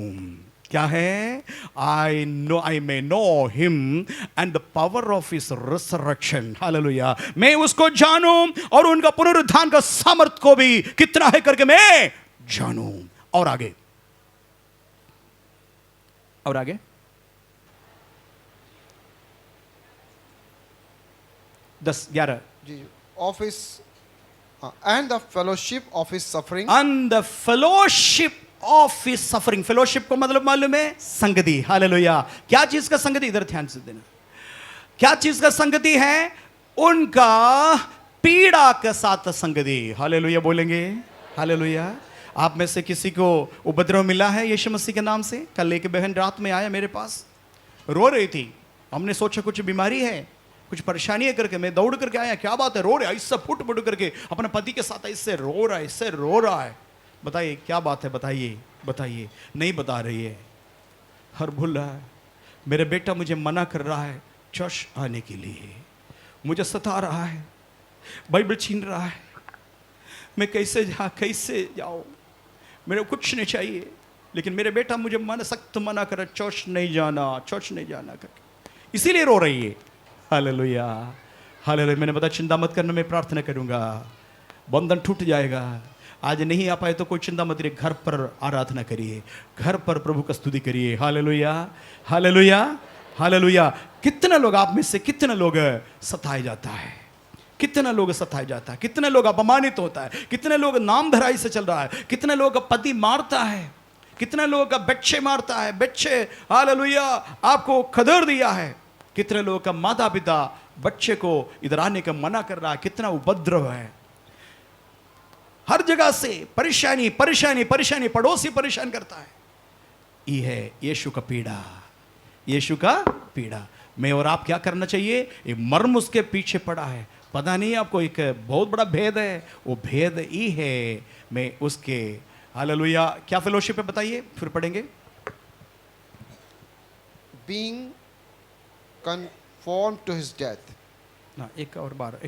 क्या है? I may know him and the power of his resurrection. हालेलुया मैं उसको जानूं और उनका पुनरुत्थान का सामर्थ को भी कितना है करके मैं जानूं। और आगे 10-11 जी ऑफिस and the fellowship of his suffering and the fellowship of his suffering। Fellowship को मतलब मालूम है? संगति। हालेलुया क्या चीज का संगति? इधर ध्यान से देना, क्या चीज का संगति है? उनका पीड़ा के साथ संगति। हालेलुया बोलेंगे हालेलुया। आप में से किसी को उपद्रव मिला है यीशु मसीह के नाम से? कल एक बहन रात में आया मेरे पास, रो रही थी, हमने सोचा कुछ बीमारी है, कुछ परेशानी है करके मैं दौड़ करके आया, क्या बात है? रो रहा है, इससे फुट फुट करके अपने पति के साथ इससे रो रहा है, इससे रो रहा है। बताइए क्या बात है? बताइए नहीं बता रही है। हर भूल रहा है, मेरे बेटा मुझे मना कर रहा है चर्च आने के लिए, मुझे सता रहा है, बाइबल छीन रहा है, मैं कैसे जाऊं? मेरे को कुछ नहीं चाहिए, लेकिन मेरे बेटा मुझे सख्त मना कर चर्च नहीं जाना करके, इसीलिए रो रही है। Hallelujah hallelujah. मैंने बताया चिंता मत करना, मैं प्रार्थना करूंगा, बंधन टूट जाएगा। आज नहीं आ पाए तो कोई चिंता मत करिए, घर पर आराधना करिए, घर पर प्रभु का स्तुति करिए। Hallelujah hallelujah hallelujah. कितना लोग आप में से कितना लोग सताया जाता है, कितना लोग सताया जाता है, कितने लोग अपमानित होता है, कितने लोग नाम धराई से चल रहा है, कितने लोग का पति मारता है, कितने लोगों का बच्चे मारता है, बच्चे हालेलुया आपको खदेड़ दिया है, कितने लोगों का माता पिता बच्चे को इधर आने का मना कर रहा है, कितना उपद्रव है। हर जगह से परेशानी परेशानी परेशानी, पड़ोसी परेशान करता है। ये है यीशु का पीड़ा, यीशु का पीड़ा। मैं और आप क्या करना चाहिए? एक मर्म उसके पीछे पड़ा है, पता नहीं आपको, एक बहुत बड़ा भेद है, वो भेद ही है मैं उसके। हालेलुया क्या फेलोशिप है बताइए, फिर पढ़ेंगे। being conformed to his death ना एक और बार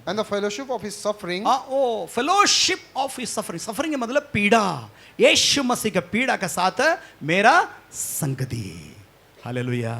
and the fellowship of his suffering ओ fellowship of his suffering. Suffering मतलब पीड़ा, यीशु मसीह का पीड़ा के साथ मेरा संगति। हालेलुया।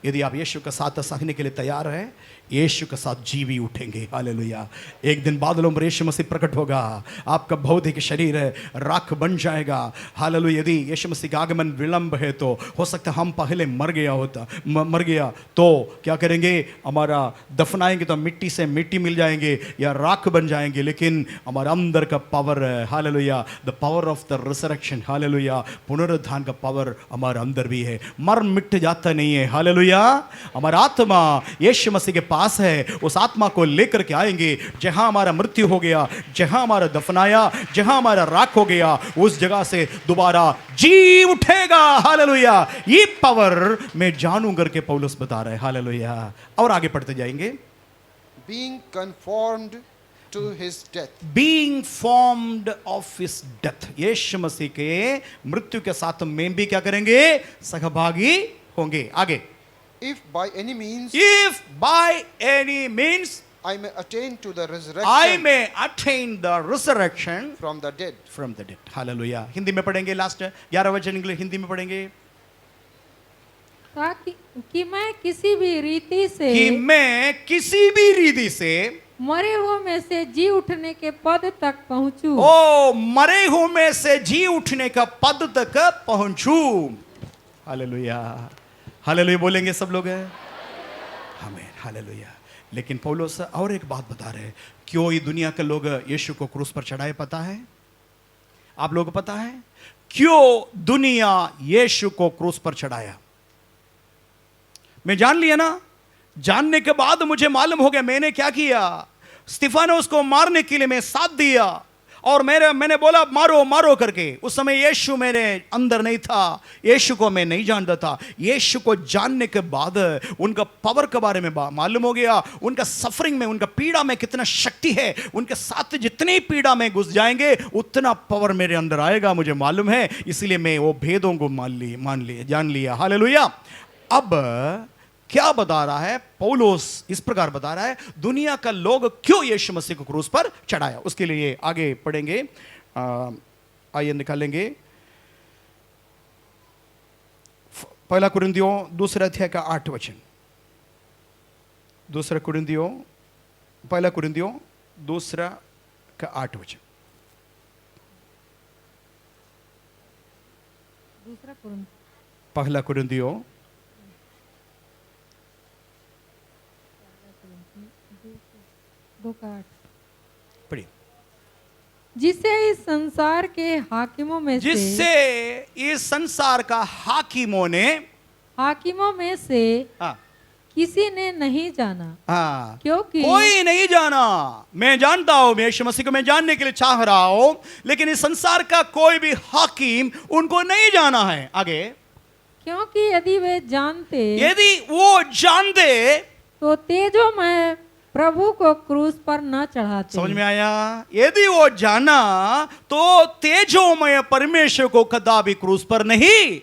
यदि आप यीशु के साथ सहने के लिए तैयार हैं, यीशु के साथ जी भी उठेंगे। हालेलुया। एक दिन बादलों पर यीशु मसीह प्रकट होगा, आपका भौतिक शरीर है राख बन जाएगा। हालेलुया। यदि यीशु मसीह का आगमन विलंब है तो हो सकता है हम पहले मर गया तो क्या करेंगे? हमारा दफनाएंगे तो मिट्टी से मिट्टी मिल जाएंगे या राख बन जाएंगे, लेकिन हमारा अंदर का पावर है hallelujah, the power of the resurrection. Hallelujah पुनरुत्थान का पावर हमारे अंदर भी है, मर मिट जाता नहीं है। हालेलुया। हमारा आत्मा यीशु मसीह के पास है, उस आत्मा को लेकर के आएंगे। जहां हमारा मृत्यु हो गया, जहां हमारा दफनाया, जहां हमारा राख हो गया, उस जगह से दोबारा जी उठेगा। हालेलुया। ये पावर मैं जानूं करके पौलुस बता रहे हैं। हालेलुया। और आगे पढ़ते जाएंगे। being conformed to his death Being formed of his death। यीशु मसीह के मृत्यु के साथ में भी क्या करेंगे? सहभागी होंगे। आगे if by any means If by any means I may attain to the resurrection I may attain the resurrection from the dead। from the dead। Hallelujah. Hindi में पढ़ेंगे, लास्ट 11 वचन इंग्लिश हिंदी में पढ़ेंगे। ताकि कि मैं किसी भी रीति से कि मैं किसी भी रीति से मरे हुए में से जी उठने के पद तक पहुंचूं। ओ मरे हुए में से जी उठने का पद तक पहुंचूं। हालेलुया हालेलुया बोलेंगे सब लोग हैं। आमीन हालेलुया। लेकिन पौलुस और एक बात बता रहे हैं, क्यों ये दुनिया के लोग यीशु को क्रूस पर चढ़ाए पता है? आप लोगों को पता है क्यों दुनिया यीशु को क्रूस पर चढ़ाया? मैं जान लिया ना, जानने के बाद मुझे मालूम हो गया मैंने क्या किया। स्तिफानोस को मारने के लिए मैं साथ दिया और मैंने बोला मारो मारो करके। उस समय यीशु मेरे अंदर नहीं था, यीशु को मैं नहीं जानता था। यीशु को जानने के बाद उनका पावर के बारे में मालूम हो गया, उनका सफरिंग में, उनका पीड़ा में कितना शक्ति है। उनके साथ जितनी पीड़ा में घुस जाएंगे उतना पावर मेरे अंदर आएगा, मुझे मालूम है। इसलिए मैं वो भेदों को जान लिया। हालेलुया। अब क्या बता रहा है पौलुस? इस प्रकार बता रहा है दुनिया का लोग क्यों यीशु मसीह को क्रूस पर चढ़ाया। उसके लिए आगे पढ़ेंगे, आइए निकालेंगे। पहला कुरिन्थियों दूसरा अध्याय का 8 वचन। पहला कुरिन्थियों दूसरा का 8 वचन। पहला कुरिन्थियों पढ़िए। जिससे इस संसार के हाकिमों में से किसी ने नहीं जाना। क्योंकि कोई नहीं जाना। मैं जानता हूं, मैं यीशु मसीह को मैं जानने के लिए चाह रहा हूं, लेकिन इस संसार का कोई भी हाकिम उनको नहीं जाना है। आगे, क्योंकि यदि वो जानते तो तेजोमय प्रभु को क्रूस पर न चढ़ाते। समझ में आया? यदि वो जाना तो तेजोमय परमेश्वर को कदापि क्रूस पर नहीं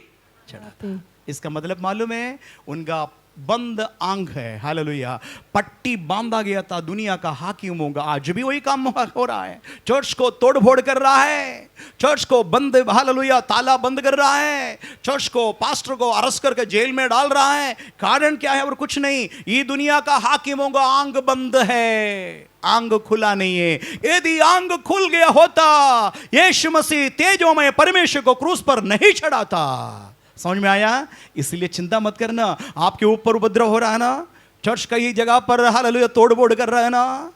चढ़ाते। इसका मतलब मालूम है, उनका बंद आंख है। हालेलुया। पट्टी बांधा गया था दुनिया का हाकिमों का। आज भी वही काम हो रहा है। चर्च को तोड़ फोड़ कर रहा है, चर्च को बंद, हालेलुया, ताला बंद कर रहा है, चर्च को, पास्टर को अरेस्ट करके जेल में डाल रहा है। कारण क्या है? और कुछ नहीं, ये दुनिया का हाकिमों का आंख बंद है, आंग खुला नहीं है। यदि आंग खुल गया होता यीशु मसीह तेजोमय परमेश्वर को क्रूस पर नहीं चढ़ाता। समझ में आया? इसलिए चिंता मत करना। आपके ऊपर उपद्रव हो रहा है ना, चर्च कई जगह पर हालेलुया तोड़ फोड़ कर रहा है ना,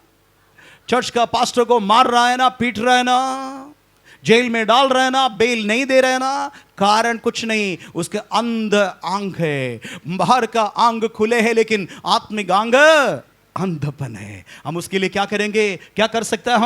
चर्च का पास्टर को मार रहा है ना, पीट रहा है ना, जेल में डाल रहे हैं ना, बेल नहीं दे रहे हैं ना। कारण कुछ नहीं, उसके अंदर आंग है। बाहर का आंग खुले है लेकिन आत्मिक आंग अंधपन है। हम उसके लिए क्या करेंगे? क्या कर सकता है?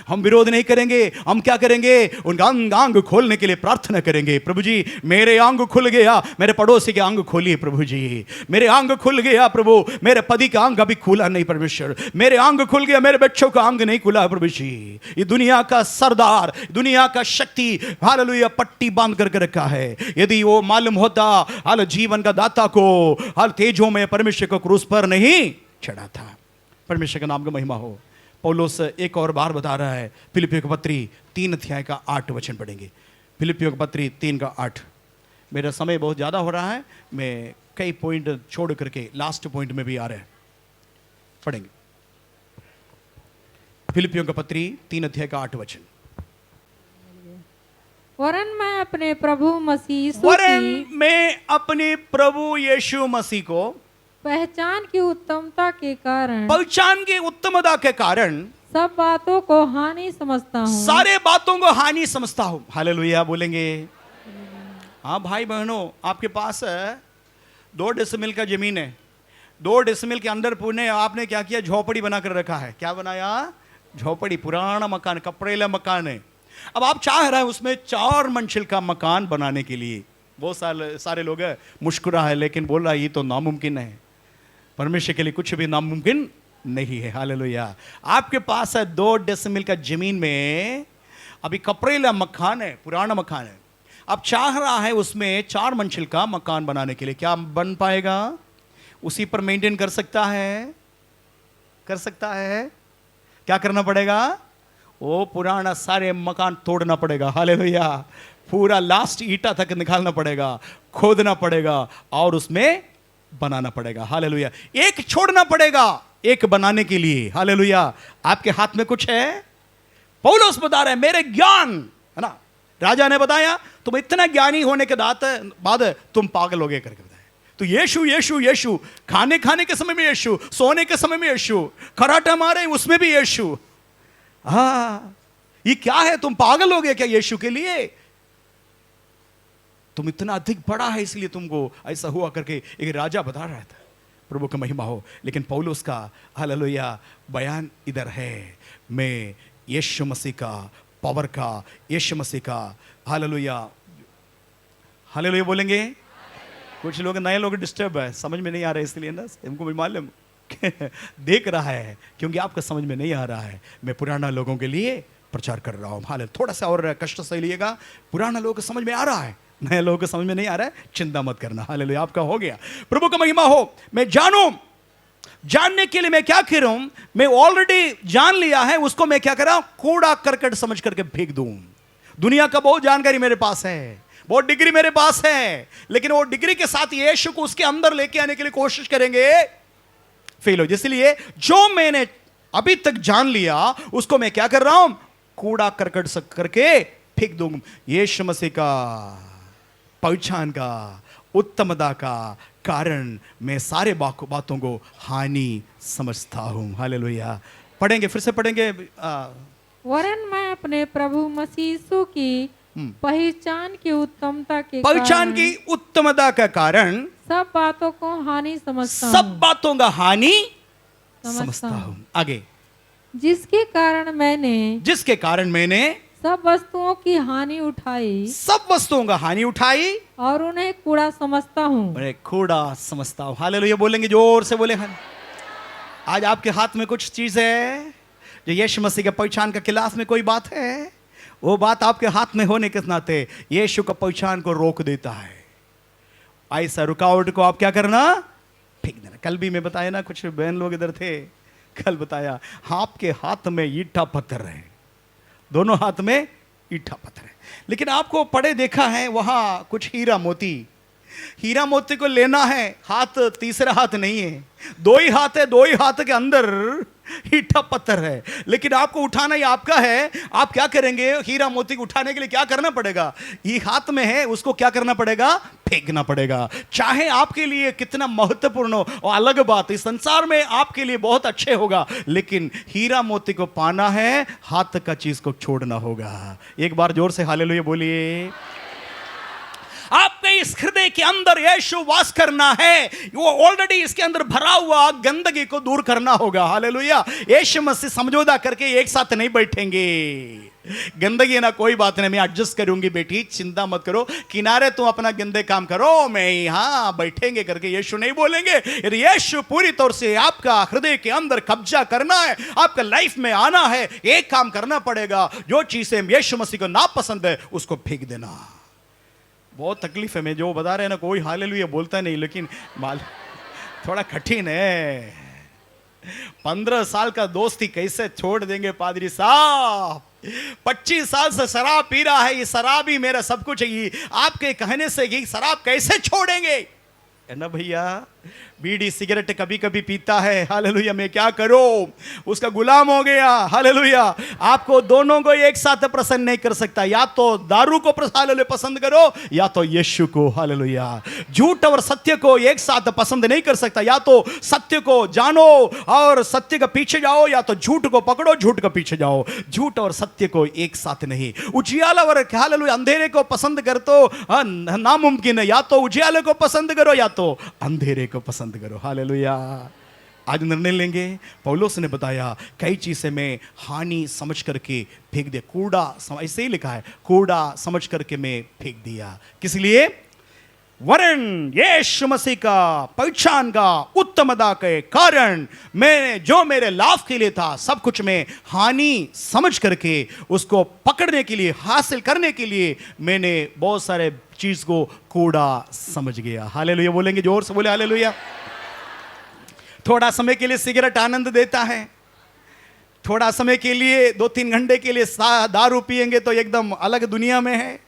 हम विरोध नहीं करेंगे। हम क्या करेंगे? उनका आंग खोलने के लिए प्रार्थना करेंगे। प्रभु जी मेरे आंग खुल गया, मेरे पड़ोसी के आंग खोलिए प्रभु जी। मेरे आंग खुल गया प्रभु, मेरे पति का आंग अभी खुला नहीं परमेश्वर। मेरे आंग खुल गया, मेरे बच्चों का आंग नहीं खुला प्रभु जी। ये दुनिया का सरदार, दुनिया का शक्ति हालेलुया पट्टी बांध करके रखा है। यदि वो मालूम होता हाल जीवन का दाता को हाल तेजों में परमेश्वर को क्रूस पर नहीं चढ़ा था। परमेश्वर का नाम का महिमा हो। पौलुस एक और बार बता रहा है। फिलिपियों की पत्री 3 अध्याय का 8 वचन पढ़ेंगे। फिलिपियों की पत्री 3 का 8। मेरा समय बहुत ज़्यादा हो रहा है, मैं कई पॉइंट छोड़ करके लास्ट पॉइंट में भी आ रहे हैं, पढ़ेंगे। फिलिपियों की पत्री 3 अध्याय का 8 वचन। वरन मैं अपने प्रभु यीशु मसीह को पहचान की उत्तमता के कारण सब बातों को हानि समझता हूँ। सारे बातों को हानि समझता हूँ। हालेलुया बोलेंगे। हाँ भाई बहनों, आपके पास 2 डेसिमल का जमीन है, 2 डेसिमल के अंदर पुणे आपने क्या किया? झोपड़ी बनाकर रखा है। क्या बनाया? झोपड़ी, पुराना मकान, कपड़ेला मकान है। अब आप चाह रहे हैं उसमें 4 मंजिल का मकान बनाने के लिए। बहुत सारे लोग मुस्कुरा है लेकिन बोल रहा है ये तो नामुमकिन है। परमेश्वर के लिए कुछ भी नामुमकिन नहीं है। हालेलुया। आपके पास है 2 डेसिमल का जमीन में अभी कपड़ेला मकान है, पुराना मकान है। अब चाह रहा है उसमें 4 मंजिल का मकान बनाने के लिए। क्या बन पाएगा? उसी पर मेंटेन कर सकता है? कर सकता है? क्या करना पड़ेगा? वो पुराना सारे मकान तोड़ना पड़ेगा। हालेलुया। पूरा लास्ट ईटा तक निकालना पड़ेगा, खोदना पड़ेगा और उसमें बनाना पड़ेगा। हालेलुया। एक छोड़ना पड़ेगा एक बनाने के लिए। हालेलुया। आपके हाथ में कुछ है? पौलुस बता रहे हैं मेरे ज्ञान है ना, राजा ने बताया तुम इतना ज्ञानी होने के बाद तुम पागल हो गए करके बताया। तो यीशु यीशु यीशु, खाने के समय में यीशु, सोने के समय में यीशु, खराटा मारे उसमें भी यीशु। हाँ, ये क्या है, तुम पागल हो गए क्या यीशु के लिए? तुम इतना अधिक बड़ा है इसलिए तुमको ऐसा हुआ करके एक राजा बता रहा था। प्रभु का महिमा हो। लेकिन पौलुस का हालेलुया बयान इधर है, मैं यीशु मसीह का पावर का, यीशु मसीह का हालेलुया, हालेलुया बोलेंगे। कुछ लोग नए लोग डिस्टर्ब है, समझ में नहीं आ रहा है, इसलिए ना हमको भी मालूम देख रहा है, क्योंकि आपका समझ में नहीं आ रहा है। मैं पुराना लोगों के लिए प्रचार कर रहा हूँ। हालेलुया, थोड़ा सा और कष्ट से लिएगा, पुराना लोगों को समझ में आ रहा है, नए लोगों को समझ में नहीं आ रहा है, चिंता मत करना। हालेलुया, आपका हो गया। प्रभु का महिमा हो। मैं जानूं, जानने के लिए मैं क्या कर रहा हूं, मैं ऑलरेडी जान लिया है, उसको मैं क्या कर रहा हूं, कूड़ा करकट समझ करके फेंक दूं। दुनिया का बहुत जानकारी मेरे पास है, बहुत डिग्री मेरे पास है, लेकिन वो डिग्री के साथ यीशु को उसके अंदर लेके आने के लिए कोशिश करेंगे, फेल हो। इसलिए जो मैंने अभी तक जान लिया उसको मैं क्या कर रहा हूं, कूड़ा करकट करके फेंक दूं। यीशु मसीह का पहचान का, उत्तमता का कारण मैं सारे बातों को हानि समझता हूं। हालेलुया। पढ़ेंगे, फिर से पढ़ेंगे। वरन मैं अपने प्रभु मसीह यीशु की पहचान की उत्तमता के पहचान की उत्तमता का कारण सब बातों को हानि समझता सब हूं, बातों का हानि समझता हूं। आगे, जिसके कारण मैंने सब वस्तुओं की हानि उठाई, सब वस्तुओं का हानि उठाई और उन्हें कूड़ा समझता हूँ। अरे कूड़ा समझता हूं। हालेलुया बोलेंगे, जोर से बोले। आज आपके हाथ में कुछ चीज है जो यीशु मसीह के पहचान का खिलाफ में कोई बात है, वो बात आपके हाथ में होने के नाते यीशु का पहचान को रोक देता है। ऐसा रुकावट को आप क्या करना, फेंक देना। कल भी मैं बताया ना, कुछ बहन लोग इधर थे, कल बताया, आपके हाथ में ईटा पत्थर है, दोनों हाथ में ईटा पत्थर है, लेकिन आपको पढ़े देखा है वहां कुछ हीरा मोती को लेना है, हाथ तीसरा हाथ नहीं है, दो ही हाथ है, दो ही हाथ के अंदर ईटा पत्थर है, लेकिन आपको उठाना ही आपका है। आप क्या करेंगे, हीरा मोती को उठाने के लिए क्या करना पड़ेगा, ये हाथ में है, उसको क्या करना पड़ेगा, फेंकना पड़ेगा। चाहे आपके लिए कितना महत्वपूर्ण हो और अलग बात, इस संसार में आपके लिए बहुत अच्छे होगा, लेकिन हीरा मोती को पाना है, हाथ का चीज को छोड़ना होगा। एक बार जोर से हालेलुया बोलिए। आपके इस हृदय के अंदर यीशु वास करना है, वो ऑलरेडी इसके अंदर भरा हुआ गंदगी को दूर करना होगा। हालेलुया। यीशु मसीह समझौता करके एक साथ नहीं बैठेंगे। गंदगी है ना, कोई बात नहीं, मैं एडजस्ट करूंगी बेटी, चिंता मत करो, किनारे तुम अपना गंदे काम करो, मैं यहां बैठेंगे करके यीशु नहीं बोलेंगे। यदि यीशु पूरी तौर से आपका हृदय के अंदर कब्जा करना है, आपका लाइफ में आना है, एक काम करना पड़ेगा, जो चीजें यीशु मसीह को नापसंद है उसको फेंक देना। बहुत तकलीफ है, मैं जो बता रहे हैं ना, कोई हालेलुया बोलता नहीं, लेकिन थोड़ा कठिन है। 15 साल का दोस्ती कैसे छोड़ देंगे पादरी साहब, 25 साल से शराब पी रहा है, ये शराब ही मेरा सब कुछ है, ये आपके कहने से ये शराब कैसे छोड़ेंगे, है ना भैया। बीड़ी सिगरेट कभी कभी पीता है, हालेलुया, मैं क्या करूं, उसका गुलाम हो गया। हालेलुया। आपको दोनों को एक साथ प्रसन्न नहीं कर सकता, या तो दारू को हालेलुया पसंद करो, या तो यीशु को। हालेलुया। झूठ और सत्य को एक साथ पसंद नहीं कर सकता, या तो सत्य को जानो और सत्य के पीछे जाओ, या तो झूठ को पकड़ो, झूठ के पीछे जाओ। झूठ और सत्य को एक साथ नहीं। उजियाला और हालेलुया अंधेरे को पसंद कर तो नामुमकिन है, या तो उजियाले को पसंद करो, या तो अंधेरे को पसंद करो। हालेलुया। आज निर्णय लेंगे। पौलुस ने बताया कई चीजें मैं हानि समझ करके फेंक दिया, कूड़ा, ऐसे ही लिखा है, कूड़ा समझ करके मैं फेंक दिया। किस लिए, वरन यीशु मसीह का पहचान का उत्तमता के कारण मैं जो मेरे लाभ के लिए था सब कुछ मैं हानि समझ करके उसको पकड़ने के लिए, हासिल करने के लिए मैंने बहुत सारे चीज को कूड़ा समझ गया। हालेलुया बोलेंगे, जोर से बोले हालेलुया। थोड़ा समय के लिए सिगरेट आनंद देता है, थोड़ा समय के लिए 2-3 घंटे के लिए दारू पिएंगे तो एकदम अलग दुनिया में है,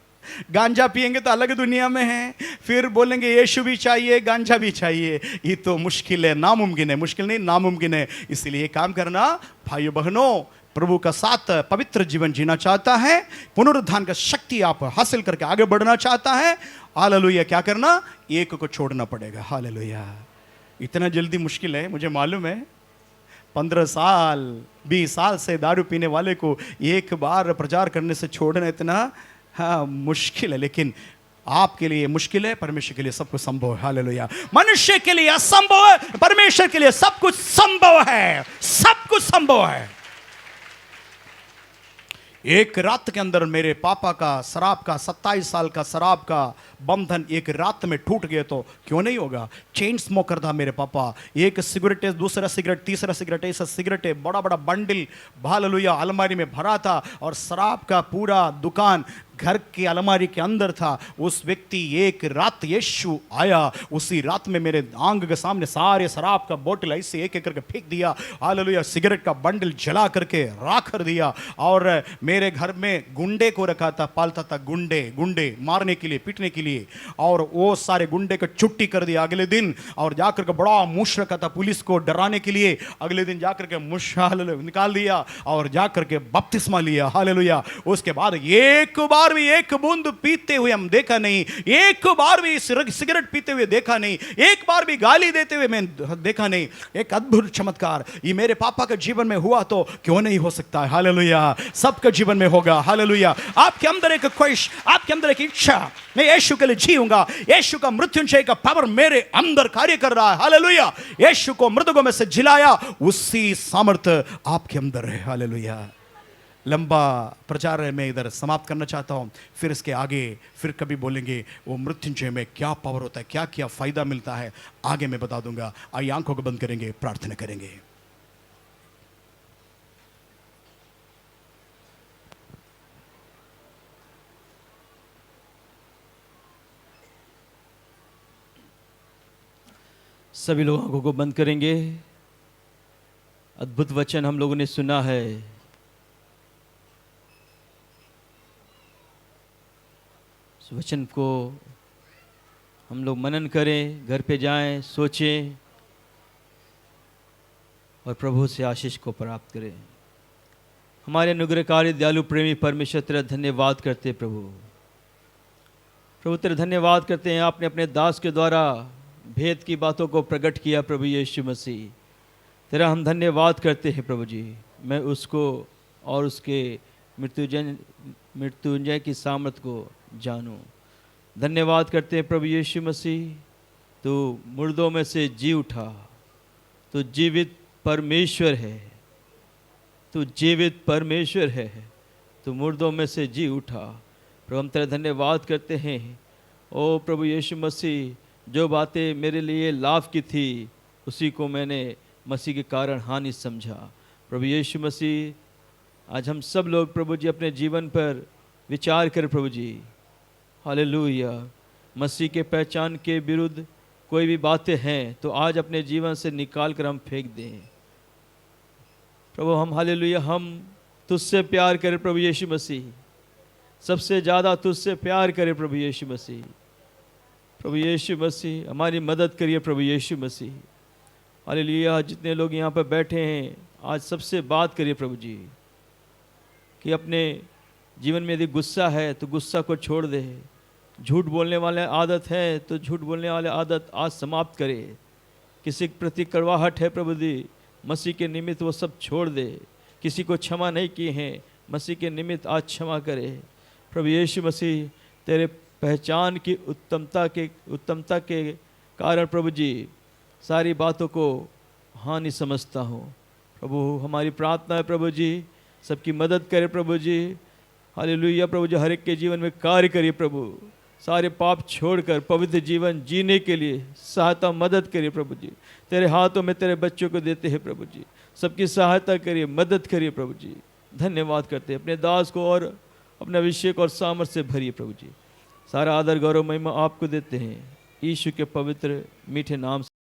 गांजा पिएंगे तो अलग दुनिया में है, फिर बोलेंगे यीशु भी चाहिए, गांजा भी चाहिए। ये तो मुश्किल है, नामुमकिन है, मुश्किल नहीं नामुमकिन है। इसलिए काम करना भाइयों बहनों, प्रभु का साथ पवित्र जीवन जीना चाहता है, पुनरुत्थान का शक्ति आप हासिल करके आगे बढ़ना चाहता है, हालेलुया, क्या करना, एक को छोड़ना पड़ेगा। हालेलुया। इतना जल्दी मुश्किल है, मुझे मालूम है, 15 साल 20 साल से दारू पीने वाले को एक बार प्रचार करने से छोड़ना इतना मुश्किल है, लेकिन आपके लिए मुश्किल है, परमेश्वर के लिए सब कुछ संभव है। हालेलुया। मनुष्य के लिए असंभव है, परमेश्वर के लिए सब कुछ संभव है, सब कुछ संभव है। एक रात के अंदर मेरे पापा का शराब का 27 साल का शराब का बंधन एक रात में टूट गया तो क्यों नहीं होगा। चेन स्मोकर था मेरे पापा, एक सिगरेट दूसरा सिगरेट तीसरा सिगरेट ऐसा सिगरेट बड़ा बड़ा बंडल हालेलुया अलमारी में भरा था, और शराब का पूरा दुकान घर की अलमारी के अंदर था। उस व्यक्ति एक रात यीशु आया, उसी रात में मेरे आंग के सामने सारे शराब का बोतल ऐसे एक एक करके फेंक दिया, हालेलुया सिगरेट का बंडल जला करके राख कर दिया। और मेरे घर में गुंडे को रखा था, पालता था गुंडे गुंडे मारने के लिए पीटने के लिए, और वो सारे गुंडे को छुट्टी कर दिया अगले दिन, और जाकर के बड़ा मुश रखा था पुलिस को डराने के लिए। अगले दिन जाकर के मुश निकाल दिया और जाकर के बपतिस्मा लिया, हालेलुया। उसके बाद एक बार भी एक बूंद पीते हुए हम देखा नहीं, एक बार भी सिगरेट पीते हुए देखा नहीं, एक बार भी गाली देते हुए मैं देखा नहीं। एक अद्भुत चमत्कार ये मेरे पापा के जीवन में हुआ तो क्यों नहीं हो सकता है। हालेलुया। सबके जीवन में होगा। हालेलुया। आपके अंदर एक ख्वाहिश, आपके अंदर एक इच्छा, मैं यीशु के लिए जीऊंगा, यीशु का मृत्युंजय का पावर मेरे अंदर कार्य कर रहा है। हालेलुया। यीशु को मृतकों में से जिलाया, उसी सामर्थ्य आपके अंदर है। हालेलुया। लंबा प्रचार है, मैं इधर समाप्त करना चाहता हूँ, फिर इसके आगे फिर कभी बोलेंगे वो मृत्युंजय में क्या पावर होता है, क्या क्या फायदा मिलता है, आगे मैं बता दूंगा। आइए आंखों को बंद करेंगे, प्रार्थना करेंगे। सभी लोग आंखों को बंद करेंगे। अद्भुत वचन हम लोगों ने सुना है। इस वचन को हम लोग मनन करें, घर पे जाएं, सोचें और प्रभु से आशीष को प्राप्त करें। हमारे अनुग्रहकारी दयालु प्रेमी परमेश्वर तेरा धन्यवाद करते हैं प्रभु। प्रभु तेरा धन्यवाद करते हैं, आपने अपने दास के द्वारा भेद की बातों को प्रकट किया प्रभु यीशु मसीह। तेरा हम धन्यवाद करते हैं प्रभु जी। मैं उसको और उसके मृत्युंजय की सामर्थ को जानूं। धन्यवाद करते हैं प्रभु यीशु मसीह, तू मुर्दों में से जी उठा, तू जीवित परमेश्वर है, तू जीवित परमेश्वर है, तू मुर्दों में से जी उठा। प्रभु हम तेरा धन्यवाद करते हैं। ओ प्रभु यीशु मसीह, जो बातें मेरे लिए लाभ की थी उसी को मैंने मसीह के कारण हानि समझा। प्रभु यीशु मसीह, आज हम सब लोग प्रभु जी अपने जीवन पर विचार करें प्रभु जी। हालेलुया। मसीह के पहचान के विरुद्ध कोई भी बातें हैं तो आज अपने जीवन से निकाल कर हम फेंक दें प्रभु। हम हालेलुया, हम तुझसे प्यार करें प्रभु यीशु मसीह, सबसे ज़्यादा तुझसे प्यार करें प्रभु यीशु मसीह। प्रभु यीशु मसीह हमारी मदद करिए प्रभु यीशु मसीह। हालेलुया। जितने लोग यहाँ पर बैठे हैं आज सबसे बात करिए प्रभु जी कि अपने जीवन में यदि गुस्सा है तो गुस्सा को छोड़ दे, झूठ बोलने वाले आदत है तो झूठ बोलने वाले आदत आज समाप्त करे। किसी के प्रति कड़वाहट है प्रभु जी, मसीह के निमित्त वो सब छोड़ दे। किसी को क्षमा नहीं किए हैं, मसीह के निमित्त आज क्षमा करे प्रभु यीशु मसीह। तेरे पहचान की उत्तमता के कारण प्रभु जी सारी बातों को हानि समझता हूँ प्रभु। हमारी प्रार्थना है प्रभु जी, सबकी मदद करे प्रभु जी। हालेलुया प्रभु जी, हर एक के जीवन में कार्य करिए प्रभु। सारे पाप छोड़कर पवित्र जीवन जीने के लिए सहायता मदद करिए प्रभु जी। तेरे हाथों में तेरे बच्चों को देते हैं प्रभु जी, सबकी सहायता करिए, मदद करिए प्रभु जी। धन्यवाद करते हैं, अपने दास को और अपने अभिषेक और सामर्थ से भरिए प्रभु जी। सारा आदर गौरव महिमा आपको देते हैं यीशु के पवित्र मीठे नाम से।